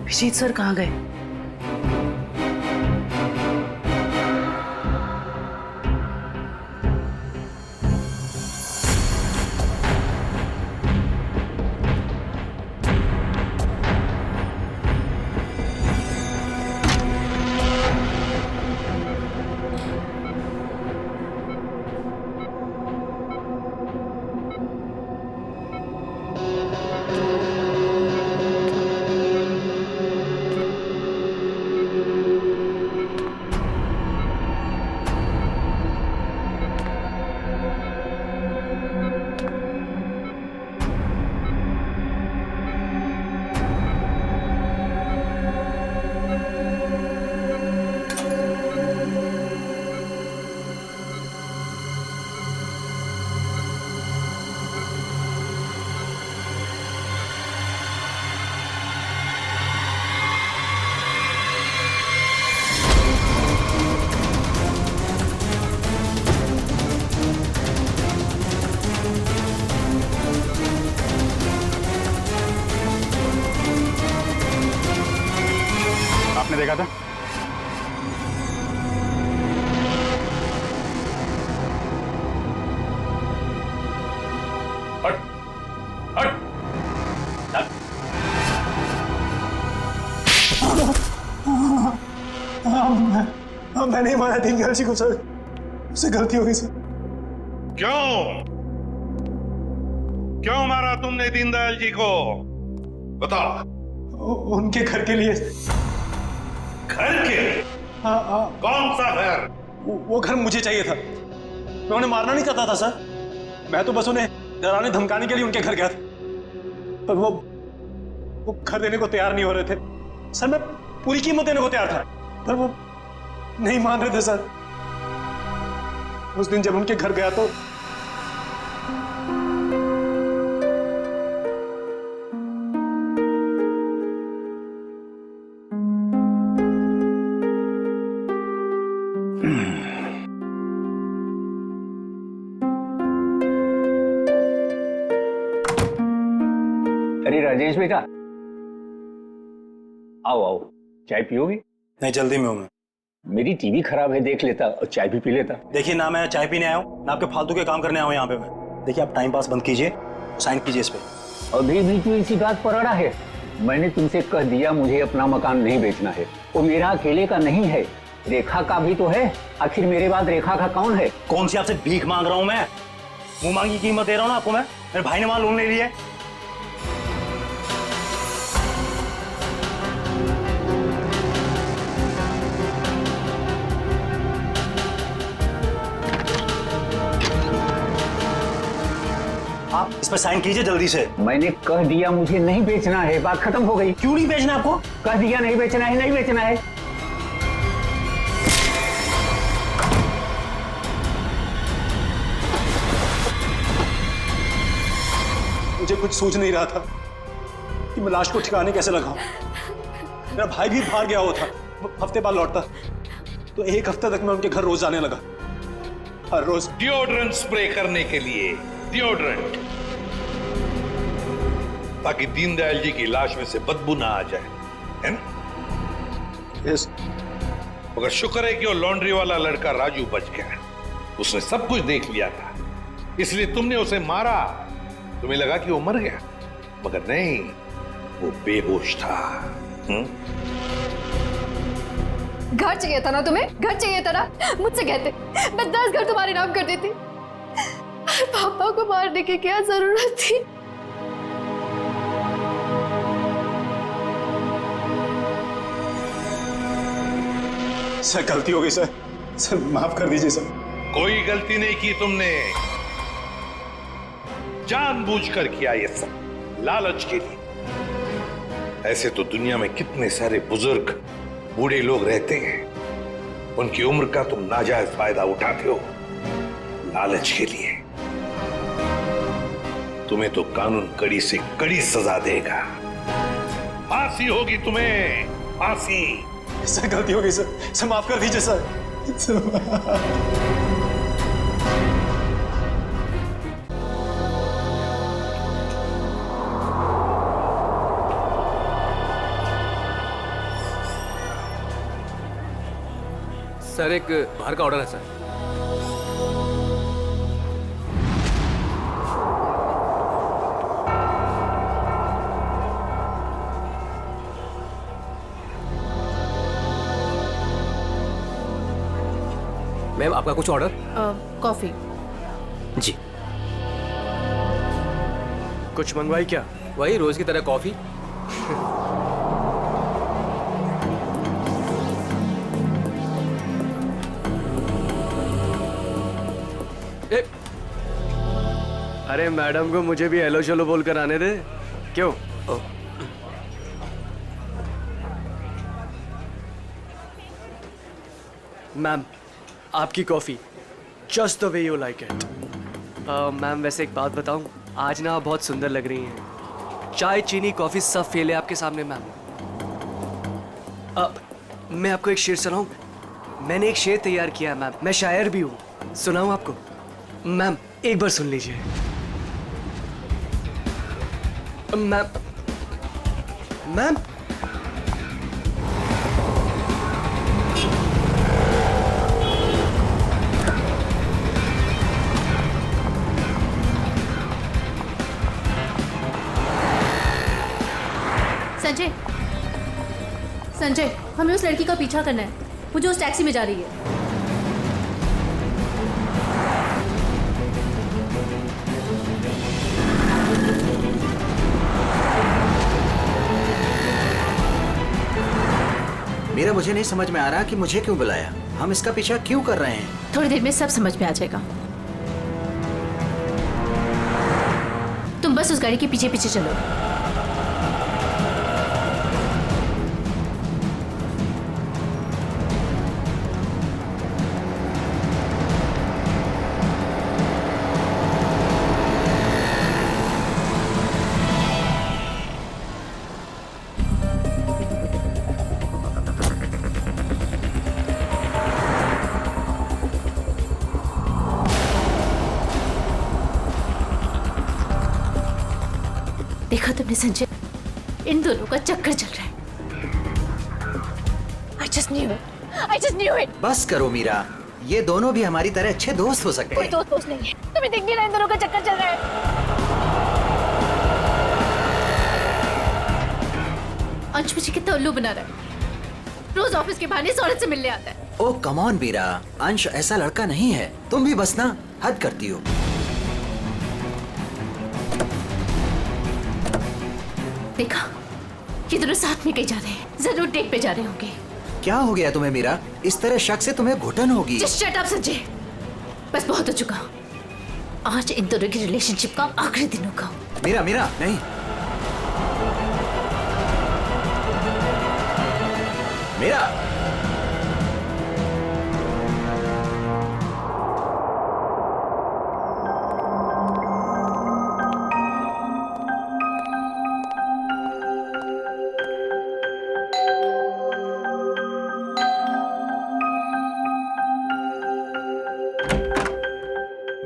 विजीत सर कहाँ गए? आपने देखा था? हट, हट, हट। मैं नहीं मारा दीनदयाल जी को सर, उससे गलती हो गई सर। क्यों क्यों मारा तुमने दीनदयाल जी को? बताओ। उनके घर के लिए। घर के? हाँ। कौन सा घर? वो घर मुझे चाहिए था। मैं उन्हें मारना नहीं चाहता था सर, मैं तो बस उन्हें डराने धमकाने के लिए उनके घर गया था, पर वो घर देने को तैयार नहीं हो रहे थे सर। मैं पूरी कीमत देने को तैयार था, पर वो नहीं मान रहे थे सर। उस दिन जब उनके घर गया तो अरे राजेश बेटा, आओ आओ, चाय पियोगे? नहीं, जल्दी में हूं मैं। मेरी टीवी खराब है, देख लेता और चाय भी पी लेता। देखिए ना, मैं चाय पीने आया हूँ ना आपके फालतू के काम करने आया हूँ यहाँ पे मैं। देखिए आप टाइम पास बंद कीजिए, साइन कीजिए इस पे। अभी भी तू इसी बात पर अड़ा है? मैंने तुमसे कह दिया मुझे अपना मकान नहीं बेचना है। वो मेरा अकेले का नहीं है, रेखा का भी तो है। आखिर मेरे बाद रेखा का कौन है? कौन सी आपसे भीख मांग रहा हूँ मैं? मुंह मांगी कीमत दे रहा हूँ ना आपको मैं। मेरे भाई ने वहां लोन ले लिया है। आप इस पर साइन कीजिए जल्दी से। मैंने कह दिया मुझे नहीं बेचना है, बात खत्म हो गई। क्यों नहीं बेचना आपको? कह दिया नहीं बेचना है, नहीं बेचना है। मुझे कुछ सूझ नहीं रहा था कि मैं लाश को ठिकाने कैसे लगाऊं। मेरा भाई भी बाहर गया हुआ था, हफ्ते बाद लौटता, तो 1 हफ्ते तक मैं उनके घर रोज जाने लगा, हर रोज। डिओड्रेंट स्प्रे करने के लिए, डिओड्रेंट, ताकि दीनदयाल जी की लाश में से बदबू ना आ जाए, है ना? यस। मगर शुक्र है कि वो लॉन्ड्री वाला लड़का राजू बच गया। उसने सब कुछ देख लिया था, इसलिए तुमने उसे मारा। तुम्हें लगा कि वो मर गया, मगर नहीं, वो बेहोश था। घर चाहिए था ना तुम्हें, घर चाहिए था ना, मुझसे कहते मैं 10 घर तुम्हारे नाम कर देती। पापा को मारने की क्या जरूरत थी? सर गलती हो गई सर, सर माफ कर दीजिए सर। कोई गलती नहीं की तुमने, जानबूझकर किया ये सब, लालच के लिए। ऐसे तो दुनिया में कितने सारे बुजुर्ग बूढ़े लोग रहते हैं, उनकी उम्र का तुम नाजायज फायदा उठाते हो लालच के लिए। तुम्हें तो कानून कड़ी से कड़ी सजा देगा, फांसी होगी तुम्हें, फांसी। सर गलती हो गई सर माफ कर दीजिए सर। सर एक बाहर का ऑर्डर है सर। मैम आपका कुछ ऑर्डर? कॉफी। जी। कुछ मंगवाई क्या? वही रोज की तरह कॉफी। अरे मैडम को मुझे भी हेलो चलो बोलकर आने दे। क्यों? मैम आपकी coffee just the way you like it. Ma'am वैसे एक बात बताऊं, आज ना आप बहुत सुंदर लग रही हैं। चाय चीनी कॉफी सब फेल है आपके सामने मैम। अब मैं आपको एक शेर सुनाऊं? मैंने एक शेर तैयार किया है मैम, मैं शायर भी हूं। सुनाऊं आपको? मैम एक बार सुन लीजिए। मैम मैम संजय, संजय, हमें उस लड़की का पीछा करना है। वो जो उस टैक्सी में जा रही है। मेरा मुझे नहीं समझ में आ रहा कि मुझे क्यों बुलाया, हम इसका पीछा क्यों कर रहे हैं? थोड़ी देर में सब समझ में आ जाएगा। तुम बस उस गाड़ी के पीछे पीछे चलो। देखा तुमने संजय, इन दोनों का चक्कर चल रहा है। I just knew it. I just knew it. बस करो मीरा, ये दोनों भी हमारी तरह अच्छे दोस्त हो सकते कोई हैं। दोस्त नहीं है, तुम्हें दिख नहीं रहा इन दोनों का चक्कर चल रहा है। अंश मुझे कितना उल्लू बना रहा है। रोज ऑफिस के बहाने इस औरत से मिलने आता है। ओ कम ऑन मीरा, अंश ऐसा लड़का नहीं है, तुम भी बस ना हद करती हो। देखा, ये दोनों साथ में कहीं जा रहे हैं, जरूर डेट पे जा रहे होंगे। क्या हो गया तुम्हें मीरा? इस तरह शक से तुम्हें घुटन होगी। Just shut up संजय, बस बहुत हो चुका। आज इन दोनों की रिलेशनशिप का आखिरी दिन होगा। मीरा मीरा नहीं, मीरा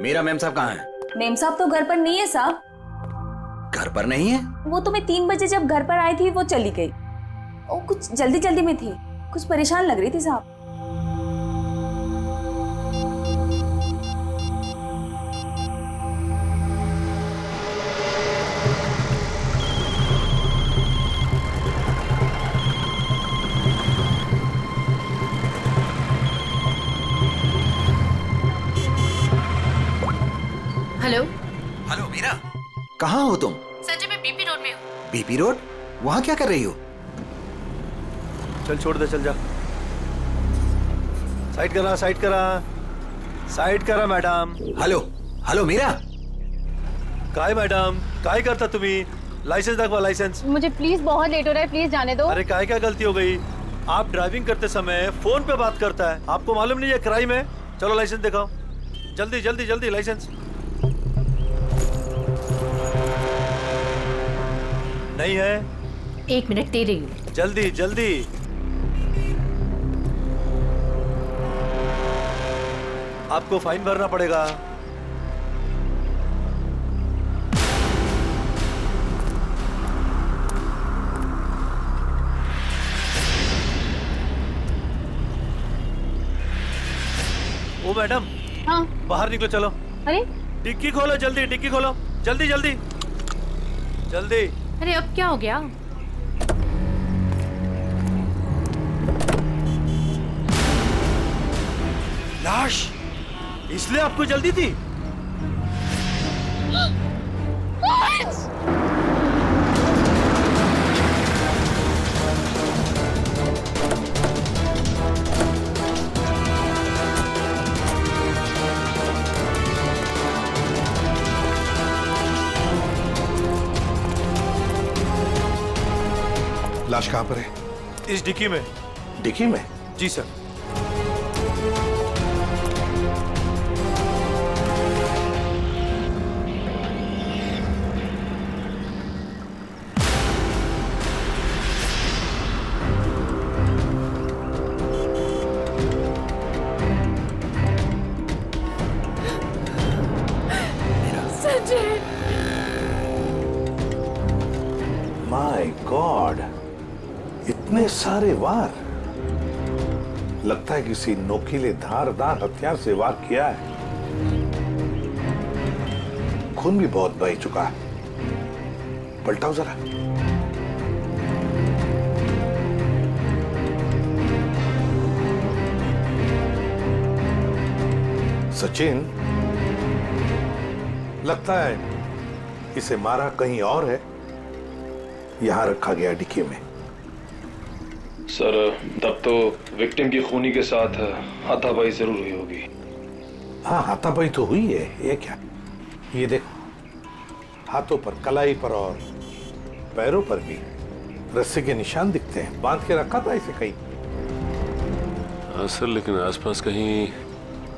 मीरा मैम साहब कहाँ हैं? मेम साहब तो घर पर नहीं है साहब। घर पर नहीं है? वो तो मैं 3 बजे जब घर पर आई थी वो चली गई। वो कुछ जल्दी जल्दी में थी, कुछ परेशान लग रही थी साहब। कहाँ हो तुम? संजय मैं बीपी रोड में हूँ। BP road? वहाँ क्या कर रही हो? चल छोड़ दे, चल जा। साइड करा, साइड करा, साइड करा मैडम। Hello hello Meera. काय मैडम, काय करता तुम्ही? लाइसेंस दाखवा, लाइसेंस। मुझे प्लीज बहुत लेट हो रहा है, प्लीज जाने दो। अरे काय क्या गलती हो गई? आप ड्राइविंग करते समय फोन पे बात करता है, आपको मालूम नहीं है क्राइम है? चलो लाइसेंस दिखाओ, जल्दी जल्दी जल्दी लाइसेंस। नहीं है? 1 मिनट दे रही हूँ। जल्दी जल्दी। आपको फाइन भरना पड़ेगा। ओ मैडम। हाँ। बाहर निकलो, चलो। अरे डिक्की खोलो, जल्दी डिक्की खोलो, जल्दी जल्दी जल्दी। अरे अब क्या हो गया? लाश, इसलिए आपको जल्दी थी? लाश कहाँ पर है? इस डिक्की में। डिक्की में? जी सर। संजय। माय गॉड, इतने सारे वार। लगता है किसी नोकीले धारदार हथियार से वार किया है। खून भी बहुत बह चुका है। पलटाओ जरा। सचिन, लगता है इसे मारा कहीं और है, यहां रखा गया डिक्की में। सर तब तो विक्टिम की खूनी के साथ हाथापाई जरूर हुई होगी। हाँ, हाथापाई तो हुई है। ये क्या? ये देखो, हाथों पर, कलाई पर और पैरों पर भी रस्से के निशान दिखते हैं। बांध के रखा था इसे कहीं। हाँ सर, लेकिन आसपास कहीं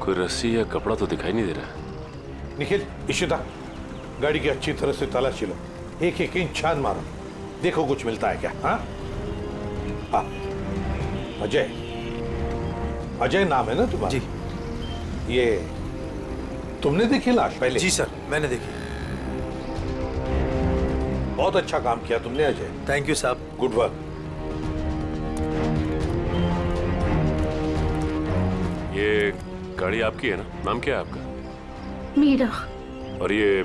कोई रस्सी या कपड़ा तो दिखाई नहीं दे रहा। निखिल, इशिता, गाड़ी की अच्छी तरह से तलाशी लो। एक एक इंच छान मारो, देखो कुछ मिलता है क्या। हाँ हाँ। अजय, अजय नाम है ना तुम्हारा? जी। ये तुमने देखी लाश पहले? जी सर, मैंने देखी। बहुत अच्छा काम किया तुमने अजय। थैंक यू साहब। Good work. ये गाड़ी आपकी है ना? नाम क्या है आपका? मीरा। और ये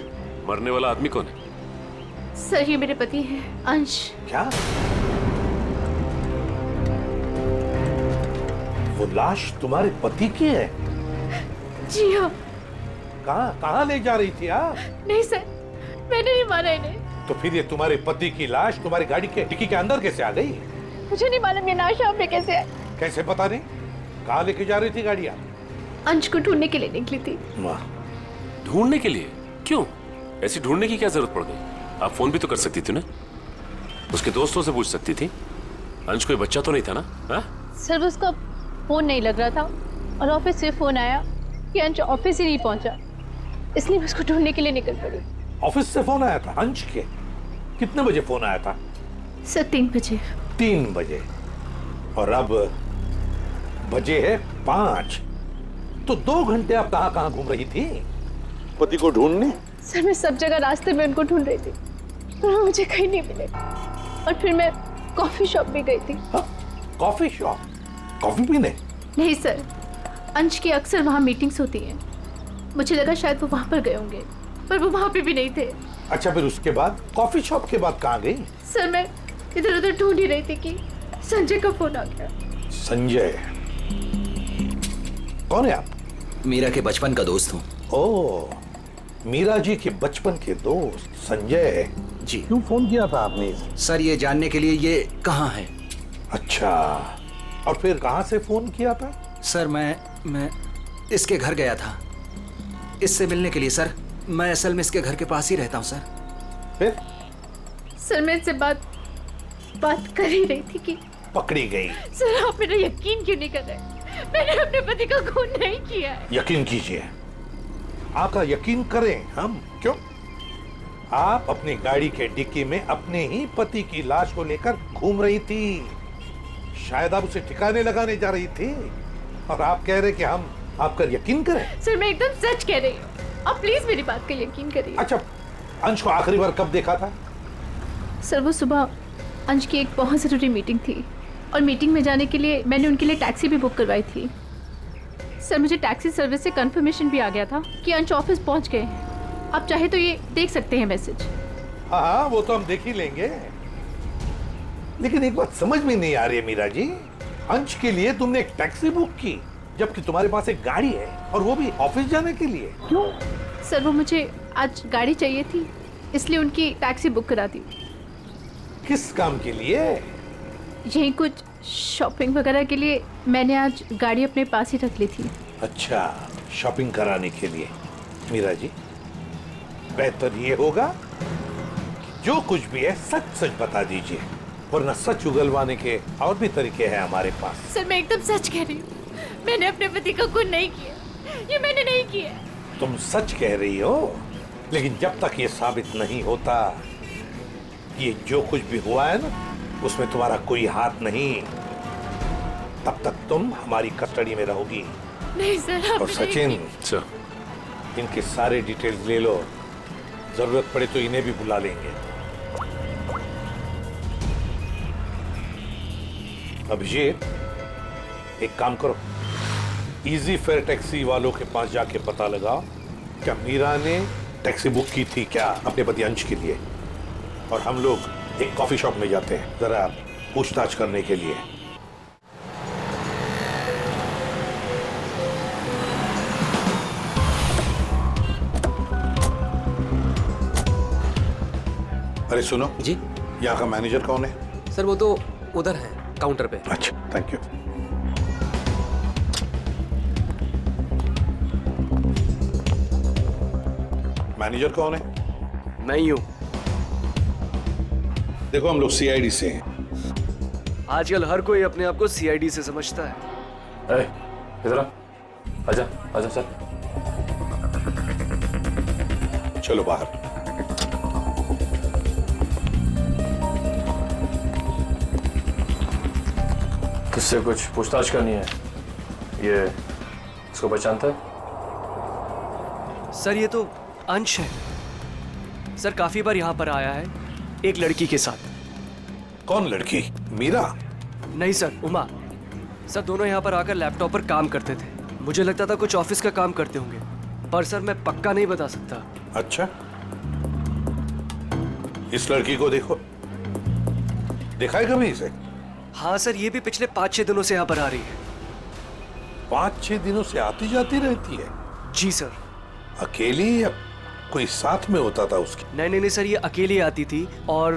मरने वाला आदमी कौन है? सर ये मेरे पति हैं, अंश। क्या? वो लाश तुम्हारे पति की है? जी हाँ। कहाँ कहाँ ले जा रही थी? हाँ नहीं सर, मैंने नहीं मारा इन्हें। तो फिर ये तुम्हारे पति की लाश तुम्हारी गाड़ी के डिक्की के अंदर कैसे आ गई? मुझे नहीं मालूम ये लाश यहाँ पे कैसे है। कैसे पता नहीं? कहाँ लेके जा रही थी गाड़ियाँ? अंश को ढूंढने के लिए निकली थी। वाह। ढूंढने के लिए? क्यों? ऐसी ढूंढने की क्या जरूरत पड़ गई? आप फोन भी तो कर सकती थी ना, उसके दोस्तों से पूछ सकती थी। अंश कोई बच्चा तो नहीं था ना? हाँ? सर उसका फोन नहीं लग रहा था और ऑफिस से फोन आया कि अंश ऑफिस ही नहीं पहुंचा, इसलिए मैं उसको ढूंढने के लिए निकल पड़ी। ऑफिस से फोन आया था अंश के? कितने बजे फोन आया था? सर 3 बजे। 3 बजे। और अब बजे है 5। तो 2 घंटे आप कहाँ कहाँ घूम रही थी पति को ढूंढने? सर मैं सब जगह रास्ते में उनको ढूंढ रही थी, पर वो मुझे कहीं नहीं मिले। और फिर मैं कॉफी शॉप भी गई थी। Coffee shop? कॉफी पीने? नहीं सर, अंश की अक्सर वहाँ मीटिंग्स होती हैं। मुझे लगा शायद वो वहाँ पर गए होंगे, पर वो वहाँ पे भी नहीं थे। अच्छा, फिर उसके बाद कॉफी शॉप के बाद कहाँ गई? सर मैं इधर उधर ढूंढ ही रही थी कि संजय का फोन आ गया। संजय? कौन है आप? मीरा के बचपन का दोस्त हूँ। ओह, मीरा जी के बचपन के दोस्त संजय जी। क्यों फोन किया था आपने? सर ये जानने के लिए ये कहाँ है। अच्छा, और फिर कहाँ से फोन किया था? सर मैं इसके घर गया था इससे मिलने के लिए। सर मैं असल में इसके घर के पास ही रहता हूँ सर। फिर? सर मैं इनसे बात कर ही रही थी कि पकड़ी गई। सर आप मेरा यकीन क्यों नहीं कर रहे? मैंने अपने पति का खून नहीं किया है। यकीन कीजिए, आपका यकीन करें हम? क्यों? आप अपनी गाड़ी के डिक्की में अपने ही पति की लाश को लेकर घूम रही थी। शायद आप उसे ठिकाने लगाने जा रही थी और आप कह रहे कि हम आप पर यकीन करें? सर मैं एकदम सच कह रही हूँ, आप प्लीज मेरी बात का यकीन करिए। अच्छा, अंश को आखिरी बार कब देखा था? सर वो सुबह अंश की एक बहुत ज़रूरी मीटिंग थी और मीटिंग में जाने के लिए मैंने उनके लिए टैक्सी भी बुक करवाई थी। सर मुझे टैक्सी सर्विस से कंफर्मेशन भी आ गया था कि अंश ऑफिस पहुंच गए। आप चाहे तो ये देख सकते हैं मैसेज। हाँ, वो तो हम देख ही लेंगे, लेकिन एक बात समझ में नहीं आ रही है मीरा जी, अंश के लिए तुमने एक टैक्सी बुक की जबकि तुम्हारे पास एक गाड़ी है और वो भी ऑफिस जाने के लिए। क्यों? सर वो मुझे आज गाड़ी चाहिए थी इसलिए उनकी टैक्सी बुक करा दी। किस काम के लिए? यही कुछ शॉपिंग वगैरह के लिए मैंने आज गाड़ी अपने पास ही रख ली थी। अच्छा, शॉपिंग कराने के लिए। मीरा जी, बेहतर ये होगा कि जो कुछ भी है सच सच बता दीजिए, वरना सच उगलवाने के और भी तरीके हैं हमारे पास। सर मैं एकदम सच कह रही हूँ, मैंने अपने पति का खून नहीं किया, ये मैंने नहीं किया। तुम सच कह रही हो, लेकिन जब तक ये साबित नहीं होता कि ये जो कुछ भी हुआ है ना उसमें तुम्हारा कोई हाथ नहीं, तब तक तुम हमारी कस्टडी में रहोगी। नहीं सर, और सचिन सर, इनके सारे डिटेल्स ले लो, जरूरत पड़े तो इन्हें भी बुला लेंगे। अभिषेक, एक काम करो, इजी फेयर टैक्सी वालों के पास जाके पता लगाओ क्या मीरा ने टैक्सी बुक की थी क्या अपने पति अंश के लिए, और हम लोग एक कॉफी शॉप में जाते हैं जरा पूछताछ करने के लिए। अरे सुनो जी, यहाँ का मैनेजर कौन है? सर वो तो उधर है काउंटर पे। अच्छा, थैंक यू। मैनेजर कौन है? मैं ही हूँ। देखो हम लोग सीआईडी से हैं। आजकल हर कोई अपने आप को सीआईडी से समझता है। इधर आजा, आजा सर। चलो बाहर। किससे कुछ पूछताछ करनी है? ये इसको पहचानता है? सर ये तो अंश है। सर काफी बार यहाँ पर आया है एक लड़की के साथ। कौन लड़की? मीरा? नहीं सर, उमा। सर दोनों यहाँ पर आकर लैपटॉप पर काम करते थे। मुझे लगता था कुछ ऑफिस का काम करते होंगे, पर सर मैं पक्का नहीं बता सकता। अच्छा, इस लड़की को देखो, देखा है कभी इसे? हाँ सर, ये भी पिछले 5-6 दिनों से यहाँ पर आ रही है। 5-6 दिनों से आती जाती रहती है? जी सर। अकेली या कोई साथ में होता था उसके? नहीं सर, ये अकेली आती थी और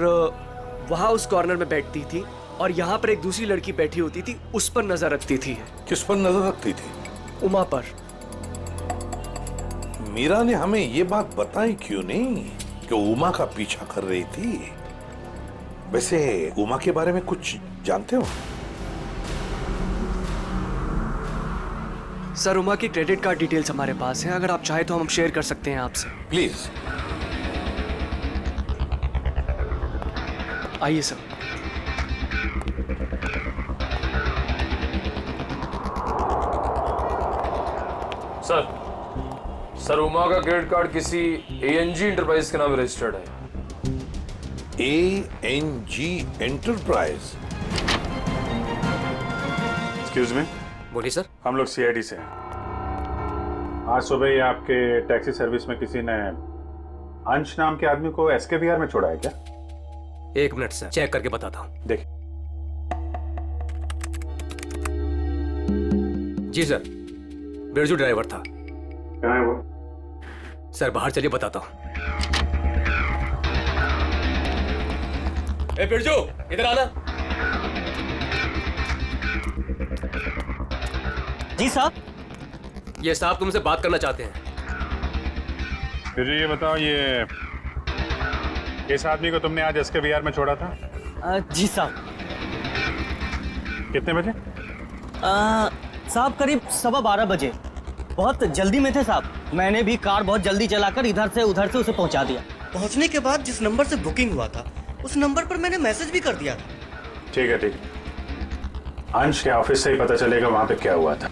वहाँ उस कॉर्नर में बैठती थी और यहाँ पर एक दूसरी लड़की बैठी होती थी, उस पर नजर रखती थी। किस पर नजर रखती थी? उमा पर। मीरा ने हमें ये बात बताई क्यों नहीं कि उमा का पीछा कर रही थी? वैसे उमा के बारे में कुछ जानते हो? सर उमा की क्रेडिट कार्ड डिटेल्स हमारे पास हैं, अगर आप चाहे तो हम शेयर कर सकते हैं आपसे। प्लीज। आइए सर। सर उमा का क्रेडिट कार्ड किसी एएनजी एंटरप्राइज के नाम रजिस्टर्ड है। एएनजी एंटरप्राइज? Excuse me. बोलिए सर। हम लोग सीआईडी से हैं। आज सुबह ही आपके टैक्सी सर्विस में किसी ने अंश नाम के आदमी को एसके बिहार में छोड़ा है क्या? 1 मिनट सर, चेक करके बताता हूँ। देखिए। जी सर, बिरजू ड्राइवर था। कहाँ है वो? सर बाहर चलिए, बताता हूँ। ए बिरजू, इधर आना। जी साहब। ये साहब तुमसे बात करना चाहते हैं। फिर ये बताओ, ये किस आदमी को तुमने आज एसके विहार में छोड़ा था? जी साहब। कितने बजे? साहब करीब 12:15 बजे। बहुत जल्दी में थे साहब। मैंने भी कार बहुत जल्दी चलाकर इधर से उधर से उसे पहुंचा दिया। पहुंचने के बाद जिस नंबर से बुकिंग हुआ था उस नंबर पर मैंने मैसेज भी कर दिया था। ठीक है, ठीक। अंश के ऑफिस से ही पता चलेगा वहां पे क्या हुआ था।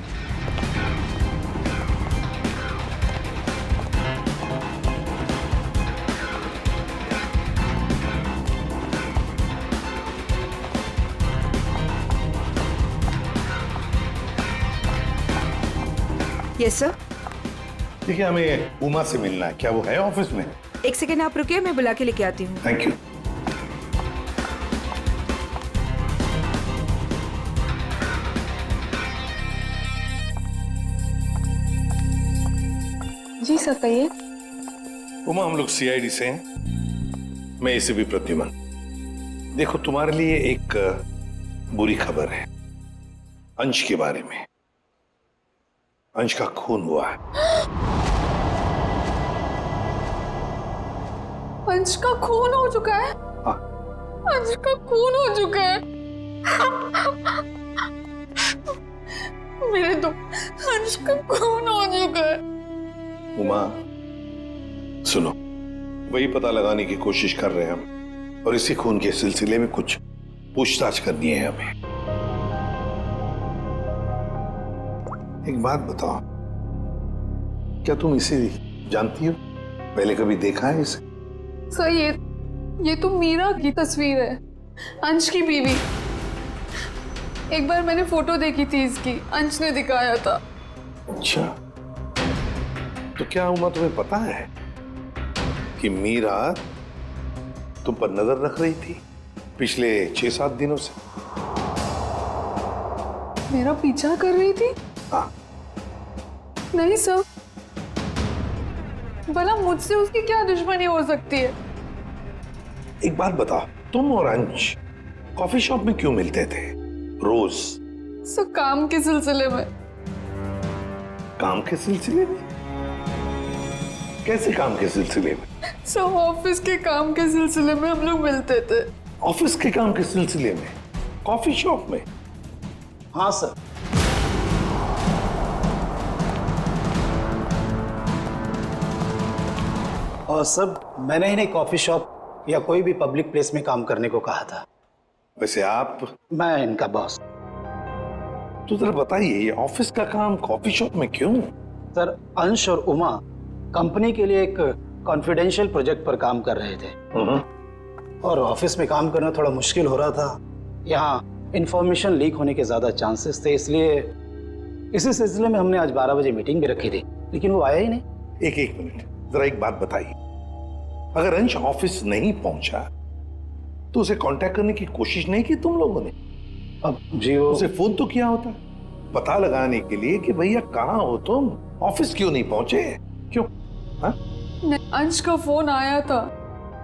Yes sir. देखिए, हमें उमा से मिलना है। क्या वो है ऑफिस में? एक सेकेंड आप रुकिए, मैं बुला के लेके आती हूँ। Thank you. जी सर, कहिए। उमा, हम लोग सीआईडी से हैं। मैं एसीपी प्रद्युमन। देखो, तुम्हारे लिए एक बुरी खबर है अंश के बारे में। अंश का खून हुआ है। अंश का खून हो चुका है? अंश का खून हो चुका है। मेरे तो अंश का खून हो चुका है। उमा, सुनो, वही पता लगाने की कोशिश कर रहे हैं हम, और इसी खून के सिलसिले में कुछ पूछताछ करनी है हमें। एक बात बताओ, क्या तुम इसे जानती हो? पहले कभी देखा है इसे? सर, ये तो मीरा की तस्वीर है, अंश की बीवी। एक बार मैंने फोटो देखी थी इसकी, अंश ने दिखाया था। अच्छा, तो क्या उमा तुम्हें पता है कि मीरा तुम पर नजर रख रही थी पिछले 6-7 दिनों से? मेरा पीछा कर रही थी? हाँ। नहीं सर, भला मुझसे उसकी क्या दुश्मनी हो सकती है? एक बात बताओ, तुम और अंश कॉफी शॉप में क्यों मिलते थे रोज? सर, काम के सिलसिले में। काम के सिलसिले में? कैसे काम के सिलसिले में? सर, ऑफिस के काम के सिलसिले में हम लोग मिलते थे। ऑफिस के काम के सिलसिले में कॉफी शॉप में? हाँ सर। और सर, मैंने इन्हें कॉफी शॉप या कोई भी पब्लिक प्लेस में काम करने को कहा था। वैसे आप? मैं इनका बॉस। तो जरा बताइए, ये ऑफिस का काम कॉफी शॉप में क्यों? सर, अंश और उमा कंपनी के लिए एक कॉन्फिडेंशियल प्रोजेक्ट पर काम कर रहे थे, और ऑफिस में काम करना थोड़ा मुश्किल हो रहा था। यहाँ इंफॉर्मेशन लीक होने के ज्यादा चांसेस थे, इसलिए इसी सिलसिले में हमने आज 12 बजे मीटिंग भी रखी थी, लेकिन वो आया ही नहीं। एक मिनट, जरा एक बात बताइए, अगर अंश ऑफिस नहीं पहुंचा तो उसे कांटेक्ट करने की कोशिश नहीं की तुम लोगों ने? अब जी, उसे फोन तो किया होता पता लगाने के लिए कि भैया कहाँ हो तुम, ऑफिस क्यों नहीं पहुंचे? क्यों? हाँ? अंश का फोन आया था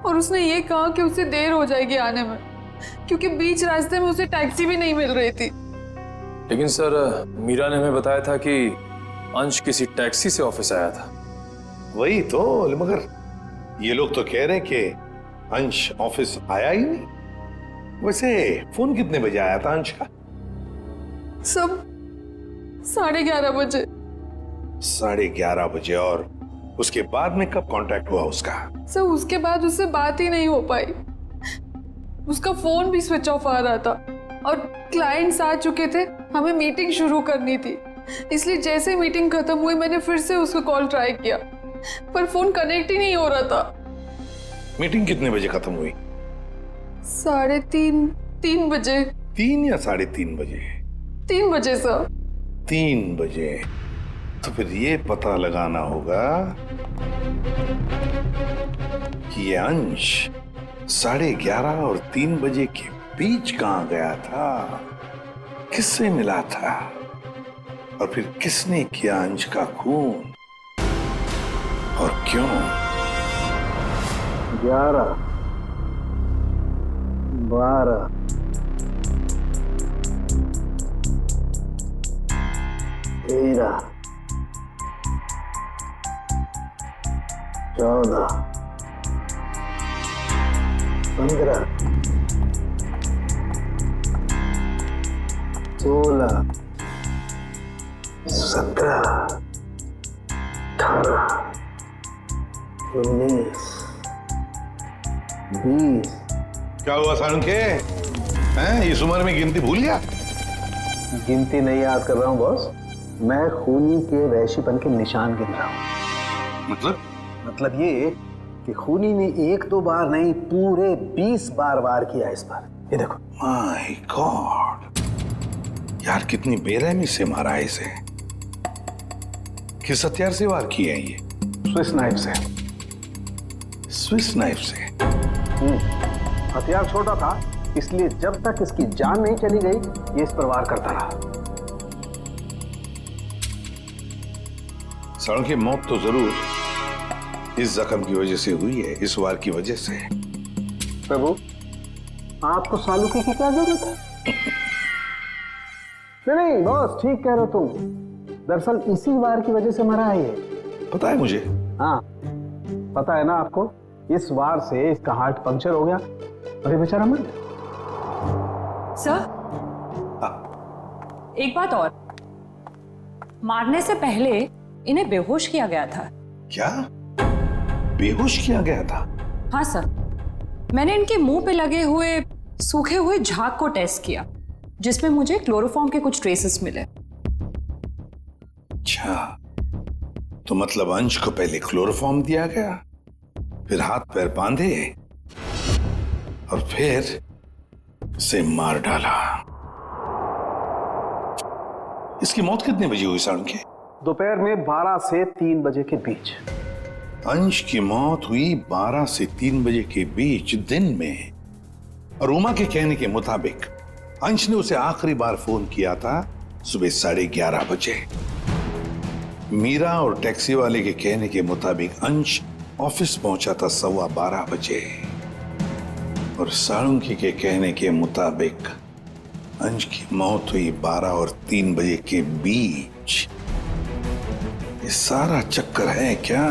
और उसने ये कहा कि उसे देर हो जाएगी आने में, क्योंकि बीच रास्ते में उसे टैक्सी भी नहीं मिल रही थी। लेकिन सर, मीरा ने हमें बताया था कि अंश किसी टैक्सी से ऑफिस आया था। वही तो, मगर ये लोग तो कह रहे हैं कि अंश ऑफिस आया ही नहीं। वैसे फोन कितने बजे आया था अंश का? सब 11:30 बजे। 11:30 बजे, और उसके बाद में कब कांटेक्ट हुआ उसका? सर, उसके बाद उससे बात ही नहीं हो पाई। उसका फोन भी स्विच ऑफ आ रहा था और क्लाइंट्स आ चुके थे, हमें मीटिंग शुरू करनी थी, इसलिए जैसे मीटिंग खत्म हुई मैंने फिर से उसको कॉल ट्राई किया, पर फोन कनेक्ट ही नहीं हो रहा था। मीटिंग कितने बजे खत्म हुई? 3:30 बजे। 3 या 3:30 बजे? 3 बजे सर। 3 बजे? तो फिर ये पता लगाना होगा कि ये अंश 11:30 और 3 बजे के बीच कहां गया था, किससे मिला था, और फिर किसने किया अंश का खून। और क्यों? 11, 12, 13, 14, 15, 16, 17, 18, 19, 20। क्या हुआ साळुंखे? हैं, इस उम्र में गिनती भूल गया? गिनती नहीं याद कर रहा हूँ बॉस, मैं खूनी के वैश्यपन के निशान गिन रहा हूँ। मतलब ये कि खूनी ने 1-2 बार नहीं, पूरे 20 बार वार किया इस पर। ये देखो। माय गॉड, यार कितनी बेरहमी से मारा है इसे। किस हथियार से वार किया है ये? स्विस नाइफ से। स्विस नाइफ से? हथियार छोटा था, इसलिए जब तक इसकी जान नहीं चली गई ये इस पर वार करता रहा। साळुंखे, मौत तो जरूर इस जख्म की वजह से हुई है, इस वार की वजह से। प्रभु, आपको सालुके की क्या जरूरत है? नहीं बॉस, ठीक कह रहे हो तुम। दरअसल इसी वार की वजह से मरा है ये। पता है मुझे। हाँ, पता है ना आपको। इस वार से इसका हार्ट पंक्चर हो गया और ये बेचारा मर गया। सर, एक बात और, मारने से पहले इन्हें बेहोश किया गया था। क्या? बेहोश किया गया था? हाँ सर, मैंने इनके मुंह पे लगे हुए सूखे हुए झाग को टेस्ट किया, जिसमें मुझे क्लोरोफॉर्म के कुछ ट्रेसेस मिले। अच्छा, तो मतलब अंश को पहले क्लोरोफॉर्म दिया गया, फिर हाथ पैर बांधे और फिर से मार डाला। इसकी मौत कितने बजे हुई साळुंखे? दोपहर में 12 से 3 बजे के बीच। अंश की मौत हुई 12 से 3 बजे के बीच दिन में, और उमा के कहने के मुताबिक अंश ने उसे आखिरी बार फोन किया था सुबह 11:30 बजे। मीरा और टैक्सी वाले के कहने के मुताबिक अंश ऑफिस पहुंचा था 12:15 बजे, और साळुंखे के कहने के मुताबिक अंश की मौत हुई 12 और 3 बजे के बीच। ये सारा चक्कर है क्या?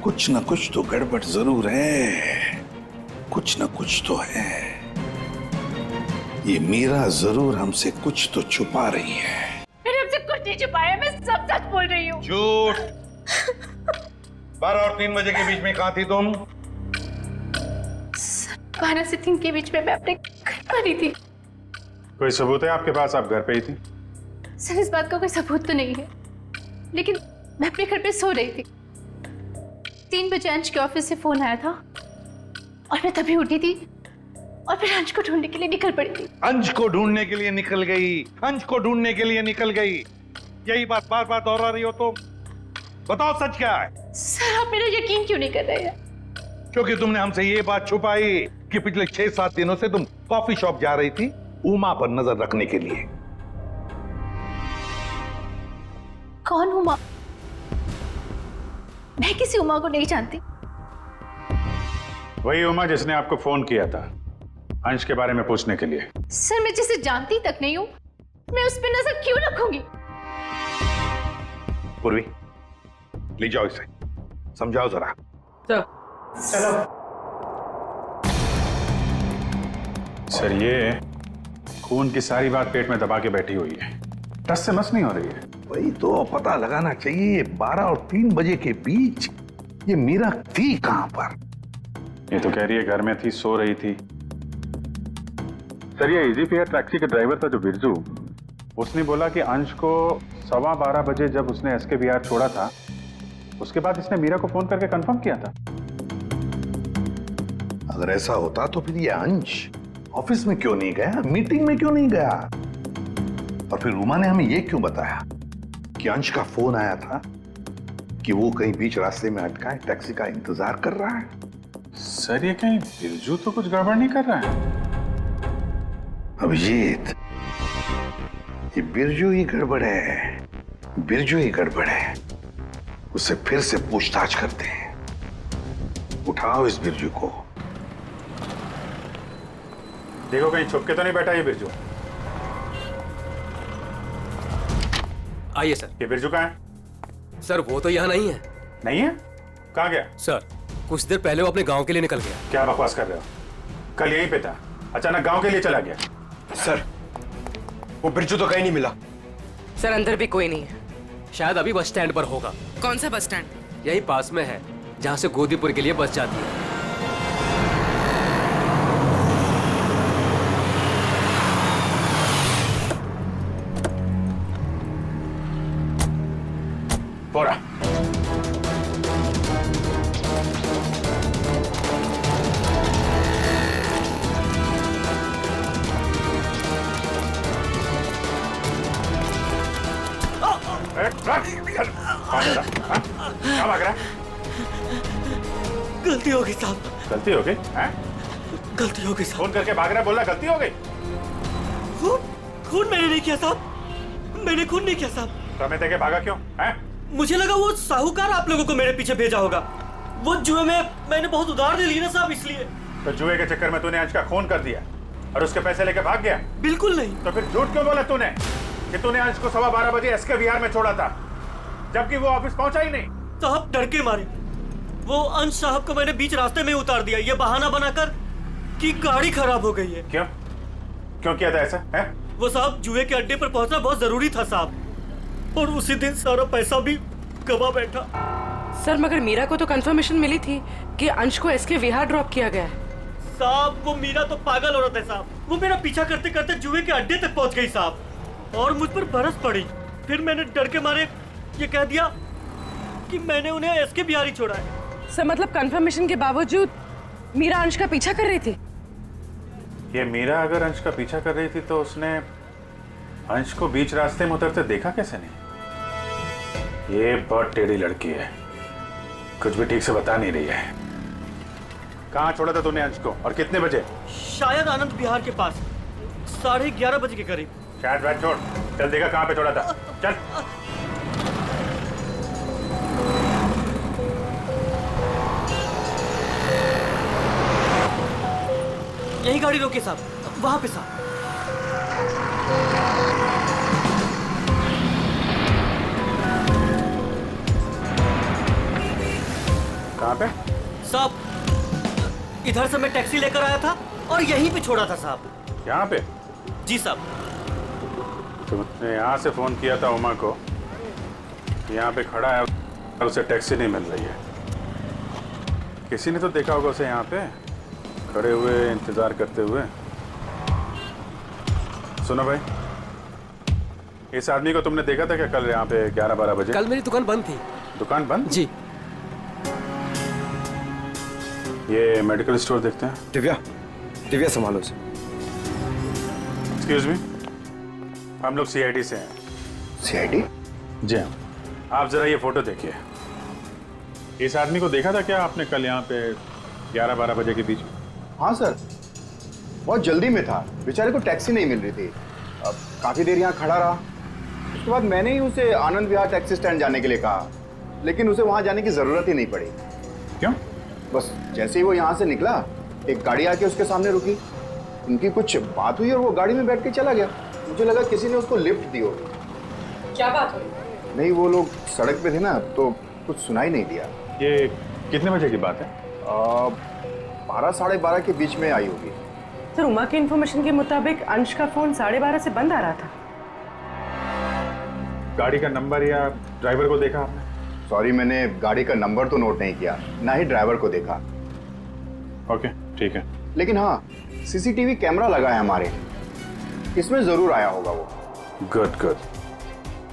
कुछ ना कुछ तो गड़बड़ जरूर है, कुछ ना कुछ तो है। ये मीरा जरूर हमसे कुछ तो छुपा रही है। मैंने हमसे कुछ नहीं छुपाया, मैं सब सच बोल रही हूँ। झूठ। 12 और 3 बजे के बीच में कहाँ थी तुम? 12 से 3 के बीच में मैं अपने घर पर ही थी। कोई सबूत है आपके पास, आप घर पे ही थी? सर, इस बात का कोई सबूत तो नहीं है, लेकिन मैं अपने घर पे सो रही थी। 3 बजे अंश के ऑफिस से फोन आया था और मैं तभी उठी थी और फिर अंश को ढूंढने के लिए निकल पड़ी थी। अंश को ढूंढने के लिए निकल गई, अंश को ढूंढने के लिए निकल गई, यही बात बार बार दोहरा रही हो तुम। बताओ सच क्या है? सर, आप मेरा यकीन क्यों नहीं कर रहे हैं? क्योंकि तुमने हमसे ये बात छुपाई कि पिछले 6-7 दिनों से तुम कॉफी शॉप जा रही थी उमा पर नजर रखने के लिए। कौन उमा? मैं किसी उमा को नहीं जानती। वही उमा जिसने आपको फोन किया था अंश के बारे में पूछने के लिए। सर, मैं जिसे जानती तक नहीं हूँ, मैं उस पर नजर क्यों रखूंगी? पूर्वी, ले जाओ इसे, समझाओ जरा। चलो। सर, ये खून की सारी बात पेट में दबा के बैठी हुई है, टस से मस नहीं हो रही है। वही तो पता लगाना चाहिए, 12 और 3 बजे के बीच ये मीरा थी कहां पर? ये तो कह रही है घर में थी, सो रही थी। सर, ये इजी फेयर टैक्सी के ड्राइवर था जो बिरजू, उसने बोला कि अंश को 12:15 बजे जब उसने एसके बिहार छोड़ा था, उसके बाद इसने मीरा को फोन करके कंफर्म किया था। अगर ऐसा होता तो फिर ये अंश ऑफिस में क्यों नहीं गया, मीटिंग में क्यों नहीं गया? और फिर उमा ने हमें ये क्यों बताया कि अंश का फोन आया था कि वो कहीं बीच रास्ते में अटका है, टैक्सी का इंतजार कर रहा है? सर, ये कहीं बिरजू तो कुछ गड़बड़ नहीं कर रहा है? अभिजीत, ये बिरजू ही गड़बड़ है, बिरजू ही गड़बड़ है। उससे फिर से पूछताछ करते हैं। उठाओ इस बिरजू को। देखो कहीं छुप के तो नहीं बैठा ये बिरजू। आइए सर। ये बिरजू कहाँ है? सर वो तो यहाँ नहीं है। नहीं है? कहाँ गया? सर कुछ देर पहले वो अपने गांव के लिए निकल गया। क्या बकवास कर रहे हो? कल यहीं पे था, अचानक गांव के लिए चला गया। सर वो बिरजू तो कहीं नहीं मिला। सर अंदर भी कोई नहीं है। शायद अभी बस स्टैंड पर होगा। कौन सा बस स्टैंड? यही पास में है जहाँ से गोदीपुर के लिए बस जाती है। बोरा क्या भाग रहा है? गलती हो गई साहब। गलती हो गई? गलती हो गई साहब। फोन करके भाग रहा है, बोलना गलती हो गई। खून मैंने नहीं किया साहब, मैंने खून नहीं किया साहब। तो हमें देखे भागा क्यों? मुझे लगा वो साहूकार आप लोगों को मेरे पीछे भेजा होगा। वो जुए में मैंने बहुत उधार ले ली ना साहब, इसलिए। तो जुए के चक्कर में तूने अंश का खून कर दिया और उसके पैसे लेके भाग गया? बिल्कुल नहीं। तो फिर झूठ क्यों बोला तूने कि तूने अंश को 12:15 बजे एसके विहार में छोड़ा था, जबकि वो ऑफिस पहुंचा ही नहीं? साहब डर के मारे वो अंश साहब को मैंने बीच रास्ते में उतार दिया, ये बहाना बनाकर कि गाड़ी खराब हो गई है। क्यों क्यों किया था ऐसा है? वो साहब जुए के अड्डे पर पहुंचना बहुत जरूरी था साहब, और उसी दिन सारा पैसा भी गवा बैठा। सर मगर मीरा को तो कंफर्मेशन मिली थी कि अंश को एसके विहार ड्रॉप किया गया है। साहब वो मीरा तो पागल औरत है साहब, वो मेरा पीछा करते करते जुए के अड्डे तक पहुंच गई साहब, और मुझ पर बरस पड़ी। फिर मैंने डर के मारे ये कह दिया कि मैंने उन्हें एसके बिहार ही छोड़ा है। सर मतलब कंफर्मेशन के बावजूद मीरा अंश का पीछा कर रही थी? ये मीरा अगर अंश का पीछा कर रही थी तो उसने अंश को बीच रास्ते में उतरते देखा कैसे नहीं? ये बहुत टेढ़ी लड़की है, कुछ भी ठीक से बता नहीं रही है। कहाँ छोड़ा था तूने अंश को और कितने बजे? शायद आनंद विहार के पास 11:30 बजे के करीब। शायद बात छोड़, चल देखा कहाँ पे छोड़ा था, चल। यही गाड़ी रोके साहब, वहां पे साहब। कहाँ पे? साहब इधर से मैं टैक्सी लेकर आया था और यहीं पे छोड़ा था साहब। यहाँ पे? जी साहब। तुमने यहाँ से फोन किया था उमा को, यहाँ पे खड़ा है और उसे टैक्सी नहीं मिल रही है। किसी ने तो देखा होगा उसे यहाँ पे खड़े हुए इंतजार करते हुए। सुनो भाई, इस आदमी को तुमने देखा था क्या कल यहाँ पे 11-12 बजे? कल मेरी दुकान बंद थी। दुकान बंद? जी। ये मेडिकल स्टोर देखते हैं। दिव्या संभालो से। एक्सक्यूज मी, हम लोग सीआईडी से हैं। सीआईडी? जी हाँ। आप जरा ये फोटो देखिए। इस आदमी को देखा था क्या आपने कल यहाँ पे 11-12 बजे के बीच में? हाँ सर, बहुत जल्दी में था, बेचारे को टैक्सी नहीं मिल रही थी। अब काफी देर यहाँ खड़ा रहा, उसके बाद मैंने ही उसे आनंद विहार टैक्सी स्टैंड जाने के लिए कहा, लेकिन उसे वहाँ जाने की जरूरत ही नहीं पड़ी। क्यों? बस जैसे ही वो यहाँ से निकला, एक गाड़ी आके उसके सामने रुकी, उनकी कुछ बात हुई और वो गाड़ी में बैठ के चला गया। मुझे लगा किसी ने उसको लिफ्ट दी होगी। क्या बात हुई? नहीं, वो लोग सड़क पे थे ना, तो कुछ सुनाई नहीं दिया। ये कितने बजे की बात है? 12-12:30 के बीच में आई होगी। सर उमा की इन्फॉर्मेशन के मुताबिक अंश का फोन 12:30 से बंद आ रहा था। गाड़ी का नंबर या ड्राइवर को देखा आपने? सॉरी, मैंने गाड़ी का नंबर तो नोट नहीं किया, ना ही ड्राइवर को देखा। ओके ठीक है। लेकिन हाँ, सीसीटीवी कैमरा लगा है हमारे, इसमें जरूर आया होगा वो। Good good.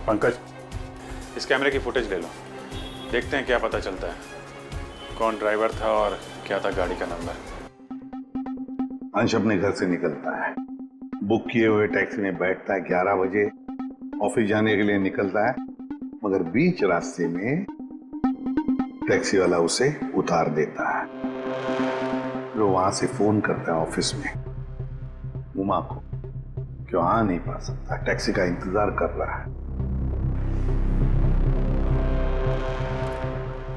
पंकज, इस कैमरे की फुटेज ले लो, देखते हैं क्या पता चलता है, कौन ड्राइवर था और क्या था गाड़ी का नंबर। अंश अपने घर से निकलता है, बुक किए हुए टैक्सी में बैठता है, 11 बजे ऑफिस जाने के लिए निकलता है, मगर बीच रास्ते में टैक्सी वाला उसे उतार देता है। फिर वहां से फोन करता है ऑफिस में उमा को, क्यों आ नहीं पा सकता, टैक्सी का इंतजार कर रहा है।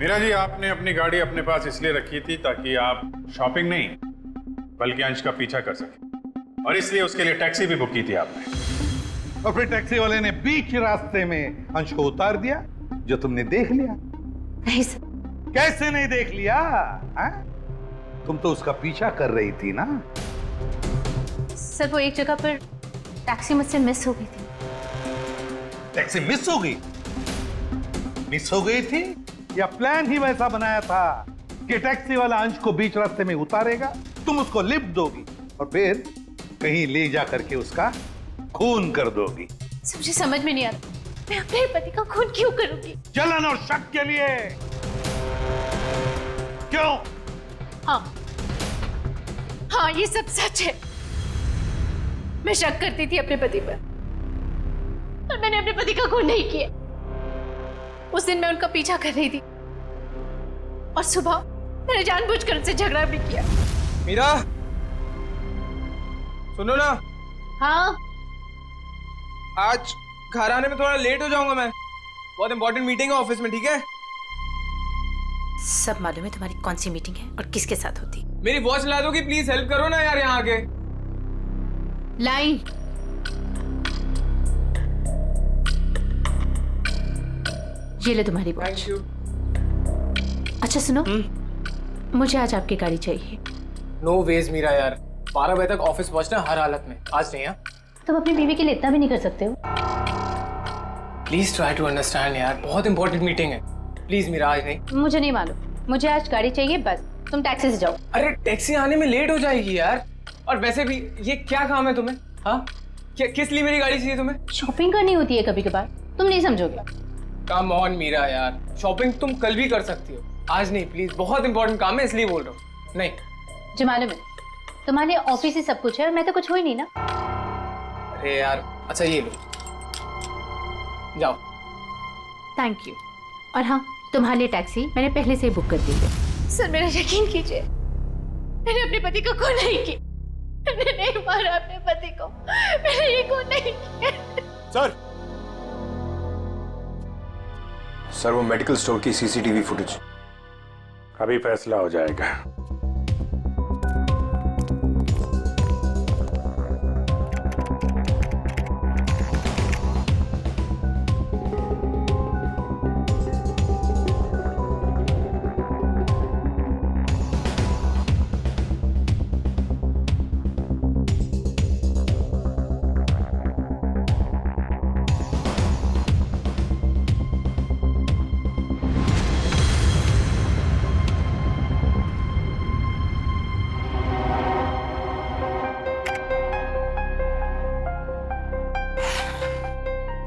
मीरा जी, आपने अपनी गाड़ी अपने पास इसलिए रखी थी ताकि आप शॉपिंग नहीं बल्कि अंश का पीछा कर सके, और इसलिए उसके लिए टैक्सी भी बुक की थी आपने। और फिर टैक्सी वाले ने बीच रास्ते में अंश को उतार दिया, जो तुमने देख लिया। नहीं सर। कैसे नहीं देख लिया? तुम तो उसका पीछा कर रही थी ना। सर वो एक जगह पर टैक्सी मुझसे मिस हो गई थी। टैक्सी मिस हो गई? मिस हो गई थी या प्लान ही वैसा बनाया था कि टैक्सी वाला अंश को बीच रास्ते में उतारेगा, तुम उसको लिफ्ट दोगी और फिर कहीं ले जा करके उसका खून कर दोगी? मुझे समझ में नहीं आ रहा, मैं अपने पति का खून क्यों करूंगी? जलन और शक के लिए। क्यों? हाँ, ये सब सच है। मैं शक करती थी अपने पति पर, पर मैंने अपने पति का खून नहीं किया। उस दिन मैं उनका पीछा कर रही थी और सुबह मैंने जानबूझकर उनसे झगड़ा भी किया। मीरा, सुनो ना। हाँ? आज घर आने में थोड़ा लेट हो जाऊंगा मैं, बहुत इंपॉर्टेंट मीटिंग है ऑफिस में, ठीक है? सब मालूम है तुम्हारी कौन सी मीटिंग है और किसके साथ होती। मेरी वॉच ला दोगी प्लीज? हेल्प करो ना यार यहाँ आके। लाइन। ये ले तुम्हारी वॉच। Thank you. अच्छा सुनो, मुझे आज आपकी गाड़ी चाहिए। नो वेज मीरा यार, 12 बजे तक ऑफिस पहुंचना हर हालत में, आज नहीं। तुम अपनी बीवी के लिए इतना भी नहीं कर सकते हो? प्लीज ट्राई टू अंडरस्टैंड यार, बहुत इंपॉर्टेंट मीटिंग है। प्लीज मीरा, आज नहीं। मुझे नहीं मालूम, मुझे आज गाड़ी चाहिए बस। तुम टैक्सी से जाओ। अरे टैक्सी आने में लेट हो जाएगी यार, और वैसे भी ये क्या काम है तुम्हें? हाँ, क्या किस लिए मेरी गाड़ी चाहिए तुम्हें? शॉपिंग करनी होती है कभी कभार, तुम नहीं समझोगे। कम ऑन मीरा यार, शॉपिंग तुम कल भी कर सकती हो, आज नहीं प्लीज। बहुत इंपॉर्टेंट काम है इसलिए बोल रहा हूँ। नहीं जो मालूम है तुम्हारे ऑफिस ही सब कुछ है और मैं तो कुछ हो ही नहीं ना। अरे यार, अच्छा ये लो, जाओ। Thank you. और हाँ, तुम्हारे लिए टैक्सी मैंने पहले से ही बुक कर दी है। सर मेरा यकीन कीजिए, मैंने अपने पति को खून नहीं किया। मैंने नहीं मारा अपने पति को, मैंने ये खून नहीं किया। सर वो मेडिकल स्टोर की सीसीटीवी फुटेज। अभी फैसला हो जाएगा।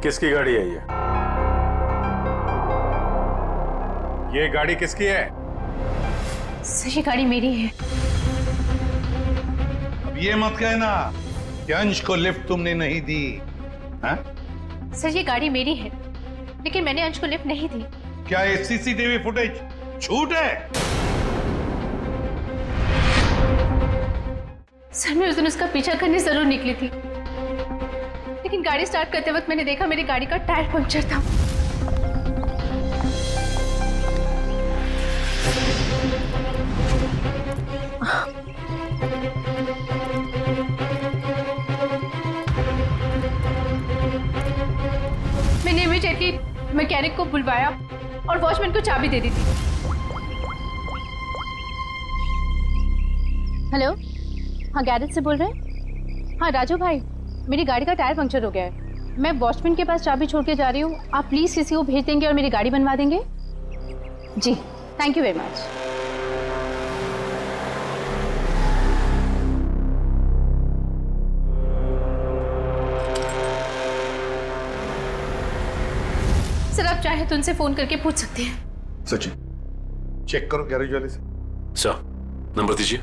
किसकी गाड़ी है ये गाड़ी किसकी है? सर ये गाड़ी मेरी है। अब ये मत कहना कि अंश को लिफ्ट तुमने नहीं दी। हाँ? सर ये गाड़ी मेरी है, लेकिन मैंने अंश को लिफ्ट नहीं दी। क्या ये सीसीटीवी फुटेज झूठ है? सर मैं उस दिन उसका पीछा करने जरूर निकली थी, लेकिन गाड़ी स्टार्ट करते वक्त मैंने देखा मेरी गाड़ी का टायर पंक्चर था। मैंने इमीडिएटली मैकेनिक को बुलवाया और वॉचमैन को चाबी दे दी थी। हेलो, हाँ गैरेज से बोल रहे हैं? हाँ राजू भाई, मेरी गाड़ी का टायर पंक्चर हो गया है। मैं वॉचमैन के पास चाबी छोड़ के जा रही हूँ, आप प्लीज़ किसी को भेज देंगे और मेरी गाड़ी बनवा देंगे? जी, thank you very much. Sir आप चाहे तो उनसे फोन करके पूछ सकते हैं। सचिन चेक करो गैरेज वाले से। सर नंबर दीजिए।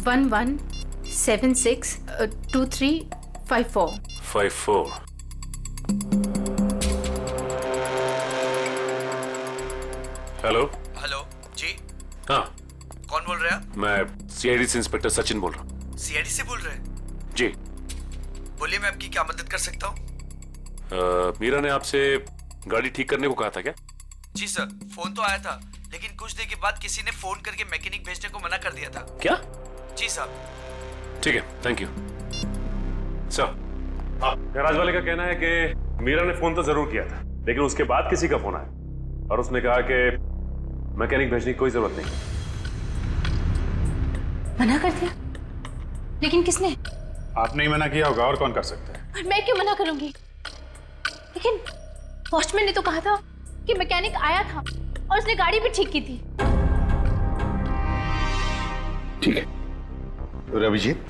11762354। हेलो। हेलो जी। हाँ कौन बोल रहे हैं आप? मैं सीआईडी से इंस्पेक्टर सचिन बोल रहा हूँ। सीआईडी से बोल रहे हैं? जी बोलिए, मैं आपकी क्या मदद कर सकता हूँ? मीरा ने आपसे गाड़ी ठीक करने को कहा था क्या? जी सर, फोन तो आया था, लेकिन कुछ देर के बाद किसी ने फोन करके मैकेनिक भेजने को मना कर दिया था। क्या? जी साहब। ठीक है, थैंक यू सर। गैराज वाले का कहना है कि मीरा ने फोन तो जरूर किया था, लेकिन उसके बाद किसी का फोन आया और उसने कहा कि मैकेनिक भेजने की कोई जरूरत नहीं। मना कर दिया? लेकिन किसने? आपने ही मना किया होगा, और कौन कर सकता है? और मैं क्यों मना करूंगी? लेकिन वॉचमैन ने तो कहा था कि मैकेनिक आया था और उसने गाड़ी भी ठीक की थी। ठीक है, तो रविजीत,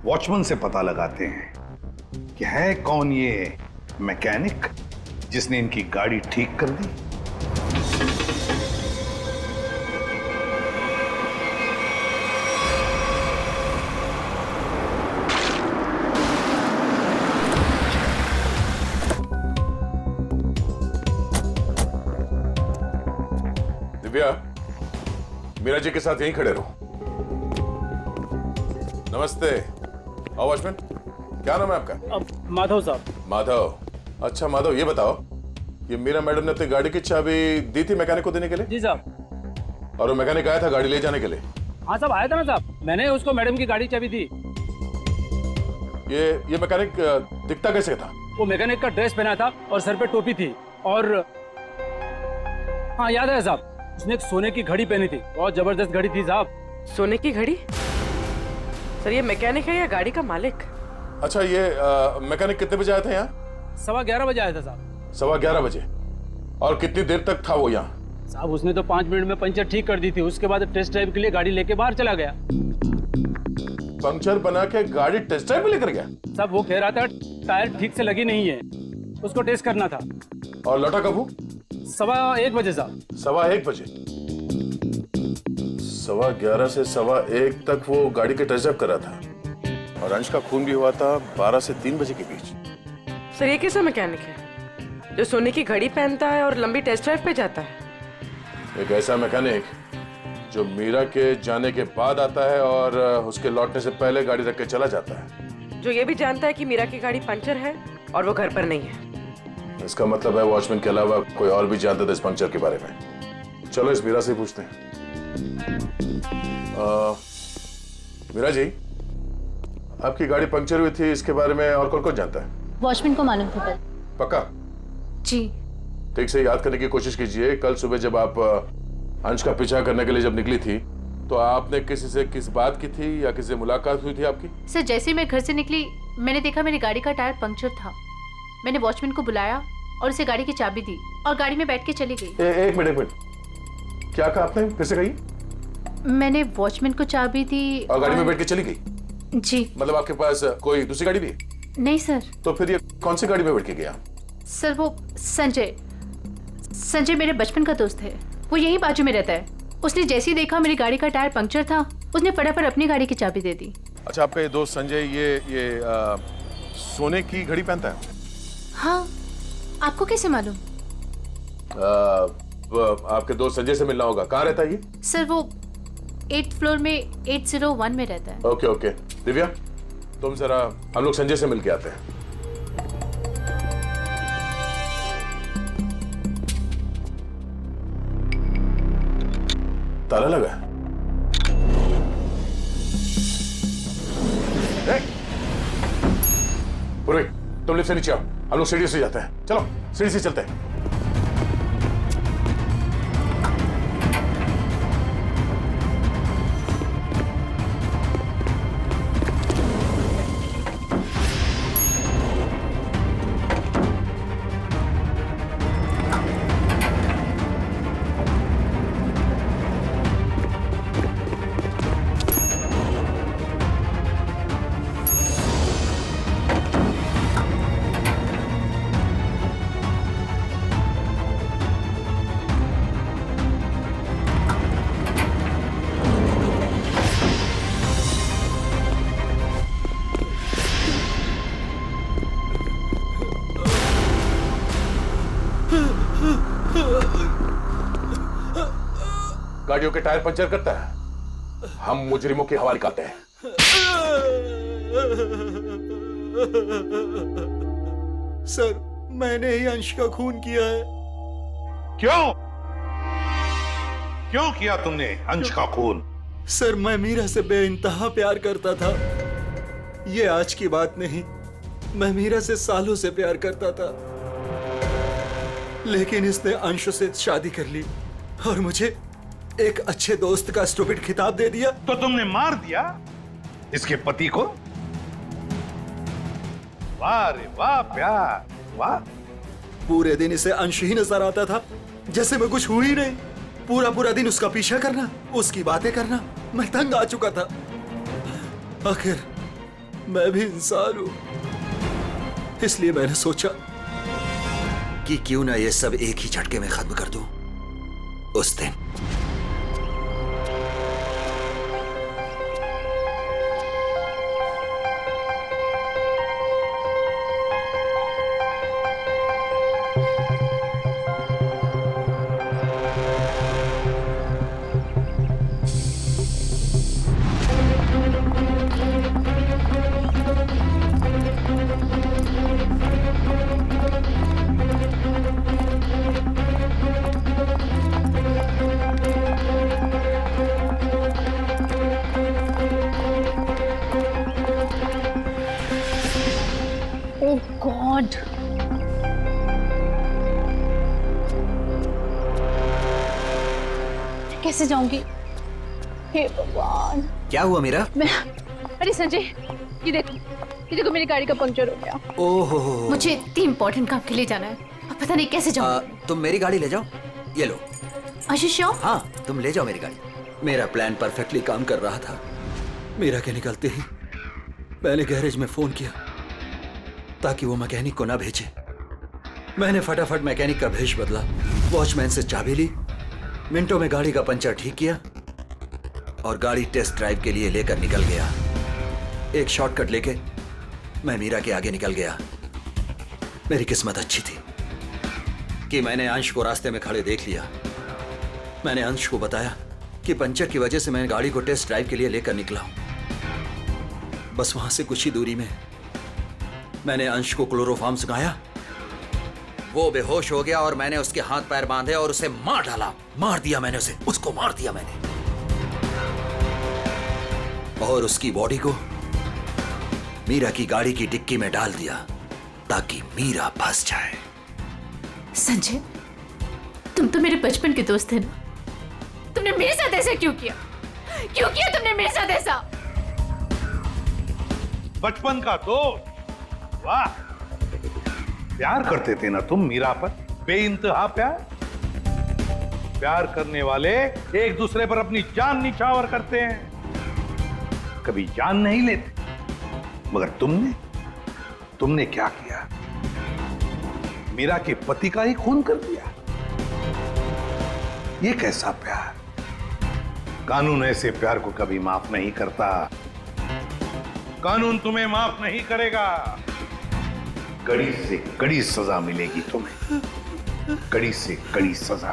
वॉचमैन से पता लगाते हैं कि है कौन ये मैकेनिक जिसने इनकी गाड़ी ठीक कर दी। दिव्या, मीरा जी के साथ यहीं खड़े रहो। नमस्ते। वॉचमैन, क्या नाम है आपका? माधव साहब। माधव, अच्छा माधव, ये बताओ, ये मीरा मैडम ने अपनी गाड़ी की चाबी दी थी मैकेनिक को देने के लिए? जी साहब। और वो मैकेनिक आया था गाड़ी ले जाने के लिए? हाँ साहब, आया था ना साहब, मैंने उसको मैडम की गाड़ी चाबी दी। ये मैकेनिक दिखता कैसे था? वो मैकेनिक का ड्रेस पहना था और सर पे टोपी थी, और हाँ याद है साहब, उसने एक सोने की घड़ी पहनी थी, बहुत जबरदस्त घड़ी थी साहब। सोने की घड़ी? सर ये मैकेनिक है या गाड़ी का मालिक? अच्छा, ये मैकेनिक कितने बजे आया था यहाँ? 11:15 बजे आया था साहब। 11:15 बजे? और कितनी देर तक था वो यहाँ? साहब उसने तो 5 मिनट में पंचर ठीक कर दी थी, उसके बाद टेस्ट ड्राइव के लिए गाड़ी लेके बाहर चला गया। पंक्चर बना के गाड़ी टेस्ट ड्राइव में लेकर गया? साहब वो कह रहा था टायर ठीक से लगी नहीं है, उसको टेस्ट करना था। और लौटा कब वो? 1:15 बजे साहब। 1:15 बजे? 11:15 से 1:15 तक वो गाड़ी के टेस्ट ड्राइव कर रहा था, और अंश का खून भी हुआ था 12 से 3 बजे के बीच। सर ये कैसा मैकेनिक है जो सोने की घड़ी पहनता है और लंबी टेस्ट ड्राइव पे जाता है? एक ऐसा मैकेनिक जो मीरा के जाने के बाद आता है और उसके लौटने से पहले गाड़ी रख के चला जाता है, जो ये भी जानता है कि मीरा की गाड़ी पंचर है और वो घर पर नहीं है। इसका मतलब है वॉचमैन के अलावा कोई और भी जानता था इस पंक्चर के बारे में। चलो इस मीरा से ही पूछते हैं। मीरा जी, आपकी गाड़ी पंक्चर हुई थी, इसके बारे में और कौन कौन जानता है? वॉचमैन को मालूम था कल। पक्का? जी। ठीक से याद करने की कोशिश कीजिए। कल सुबह जब आप अंश का पीछा करने के लिए जब निकली थी, तो आपने किसी से किस बात की थी या किसी से मुलाकात हुई थी आपकी? सर जैसे ही मैं घर से निकली, मैंने देखा मेरी गाड़ी का टायर पंक्चर था। मैंने वॉचमैन को बुलाया और उसे गाड़ी की चाबी दी और गाड़ी में बैठ के चली गई। एक मिनट, क्या कहा आपने? फिर से कही। मैंने वॉचमैन को चाबी दी और गाड़ी में बैठ के चली गई? जी। मतलब आपके पास कोई दूसरी गाड़ी भी है? नहीं सर। तो फिर ये कौन सी गाड़ी में बैठ के गया? सर वो संजय मेरे बचपन का दोस्त है, वो यही बाजू में रहता है। उसने जैसे ही देखा मेरी गाड़ी का टायर पंक्चर था, उसने फटाफट अपनी गाड़ी की चाबी दे दी। अच्छा, आपका ये दोस्त संजय ये सोने की घड़ी पहनता है? हाँ, आपको कैसे मालूम? आपके दोस्त संजय से मिलना होगा। कहाँ रहता है ये? सर वो 8th फ्लोर में 801 में रहता है। ओके। दिव्या, तुम जरा हम लोग संजय से मिलके आते हैं। ताला लगा है। पूर्वी, तुम लिफ्ट से नीचे आओ, हम लोग सीढ़ी से जाते हैं। चलो सीढ़ी से चलते हैं। गाड़ियों के टायर पंचर करता है, हम मुजरिमों के हवाले करते हैं। सर मैंने ही अंश का खून किया है। क्यों? क्यों किया तुमने अंश का खून? सर मैं मीरा से बेइंतहा प्यार करता था। ये आज की बात नहीं, मैं मीरा से सालों से प्यार करता था, लेकिन इसने अंश से शादी कर ली और मुझे एक अच्छे दोस्त का स्टूपिड खिताब दे दिया। तो तुमने मार दिया इसके पति को? वाह रे वाह प्यार, वाह। पूरे दिन इसे अंश ही नजर आता था, जैसे मैं कुछ हुई नहीं। पूरा पूरा दिन उसका पीछा करना, उसकी बातें करना, मैं तंग आ चुका था। आखिर मैं भी इंसान हूं, इसलिए मैंने सोचा कि क्यों ना ये सब एक ही झटके में खत्म कर दूं। उस दिन ओह गॉड, कैसे जाऊंगी? हे भगवान। क्या हुआ मीरा? अरे संजय, ये देखो मेरी गाड़ी का पंक्चर हो गया। ओहो, मुझे इतनी इम्पोर्टेंट काम के लिए जाना है, अब पता नहीं कैसे जाऊँ। तुम मेरी गाड़ी ले जाओ, ये लो। आशीष, हाँ तुम ले जाओ मेरी गाड़ी। मेरा प्लान परफेक्टली काम कर रहा था। मीरा के निकलते ही मैंने गैरेज में फोन किया ताकि वो मैकेनिक को ना भेजे। मैंने फटाफट मैकेनिक का भेष बदला, वॉचमैन से चाबी ली, मिनटों में गाड़ी का पंचर ठीक किया और गाड़ी टेस्ट ड्राइव के लिए लेकर निकल गया। एक शॉर्टकट लेके मैं मीरा के आगे निकल गया। मेरी किस्मत अच्छी थी कि मैंने अंश को रास्ते में खड़े देख लिया। मैंने अंश को बताया कि पंचर की वजह से मैं गाड़ी को टेस्ट ड्राइव के लिए लेकर निकला हूं। बस वहां से कुछ ही दूरी में मैंने अंश को क्लोरोफॉर्म सुनाया, वो बेहोश हो गया और मैंने उसके हाथ पैर बांधे और उसे मार डाला। मार दिया मैंने उसे, उसको मार दिया मैंने, और उसकी बॉडी को मीरा की गाड़ी की डिक्की में डाल दिया ताकि मीरा फंस जाए। संजय, तुम तो मेरे बचपन के दोस्त थे ना, तुमने मेरे साथ ऐसा क्यों किया? क्यों किया तुमने मेरे साथ ऐसा? बचपन का दोस्त, वाह। प्यार करते थे ना तुम मीरा पर, बेइंतहा प्यार। प्यार करने वाले एक दूसरे पर अपनी जान निछावर करते हैं, कभी जान नहीं लेते। मगर तुमने क्या किया? मीरा के पति का ही खून कर दिया। ये कैसा प्यार? कानून ऐसे प्यार को कभी माफ नहीं करता। कानून तुम्हें माफ नहीं करेगा। कड़ी से कड़ी सजा मिलेगी तुम्हें, कड़ी से कड़ी सजा।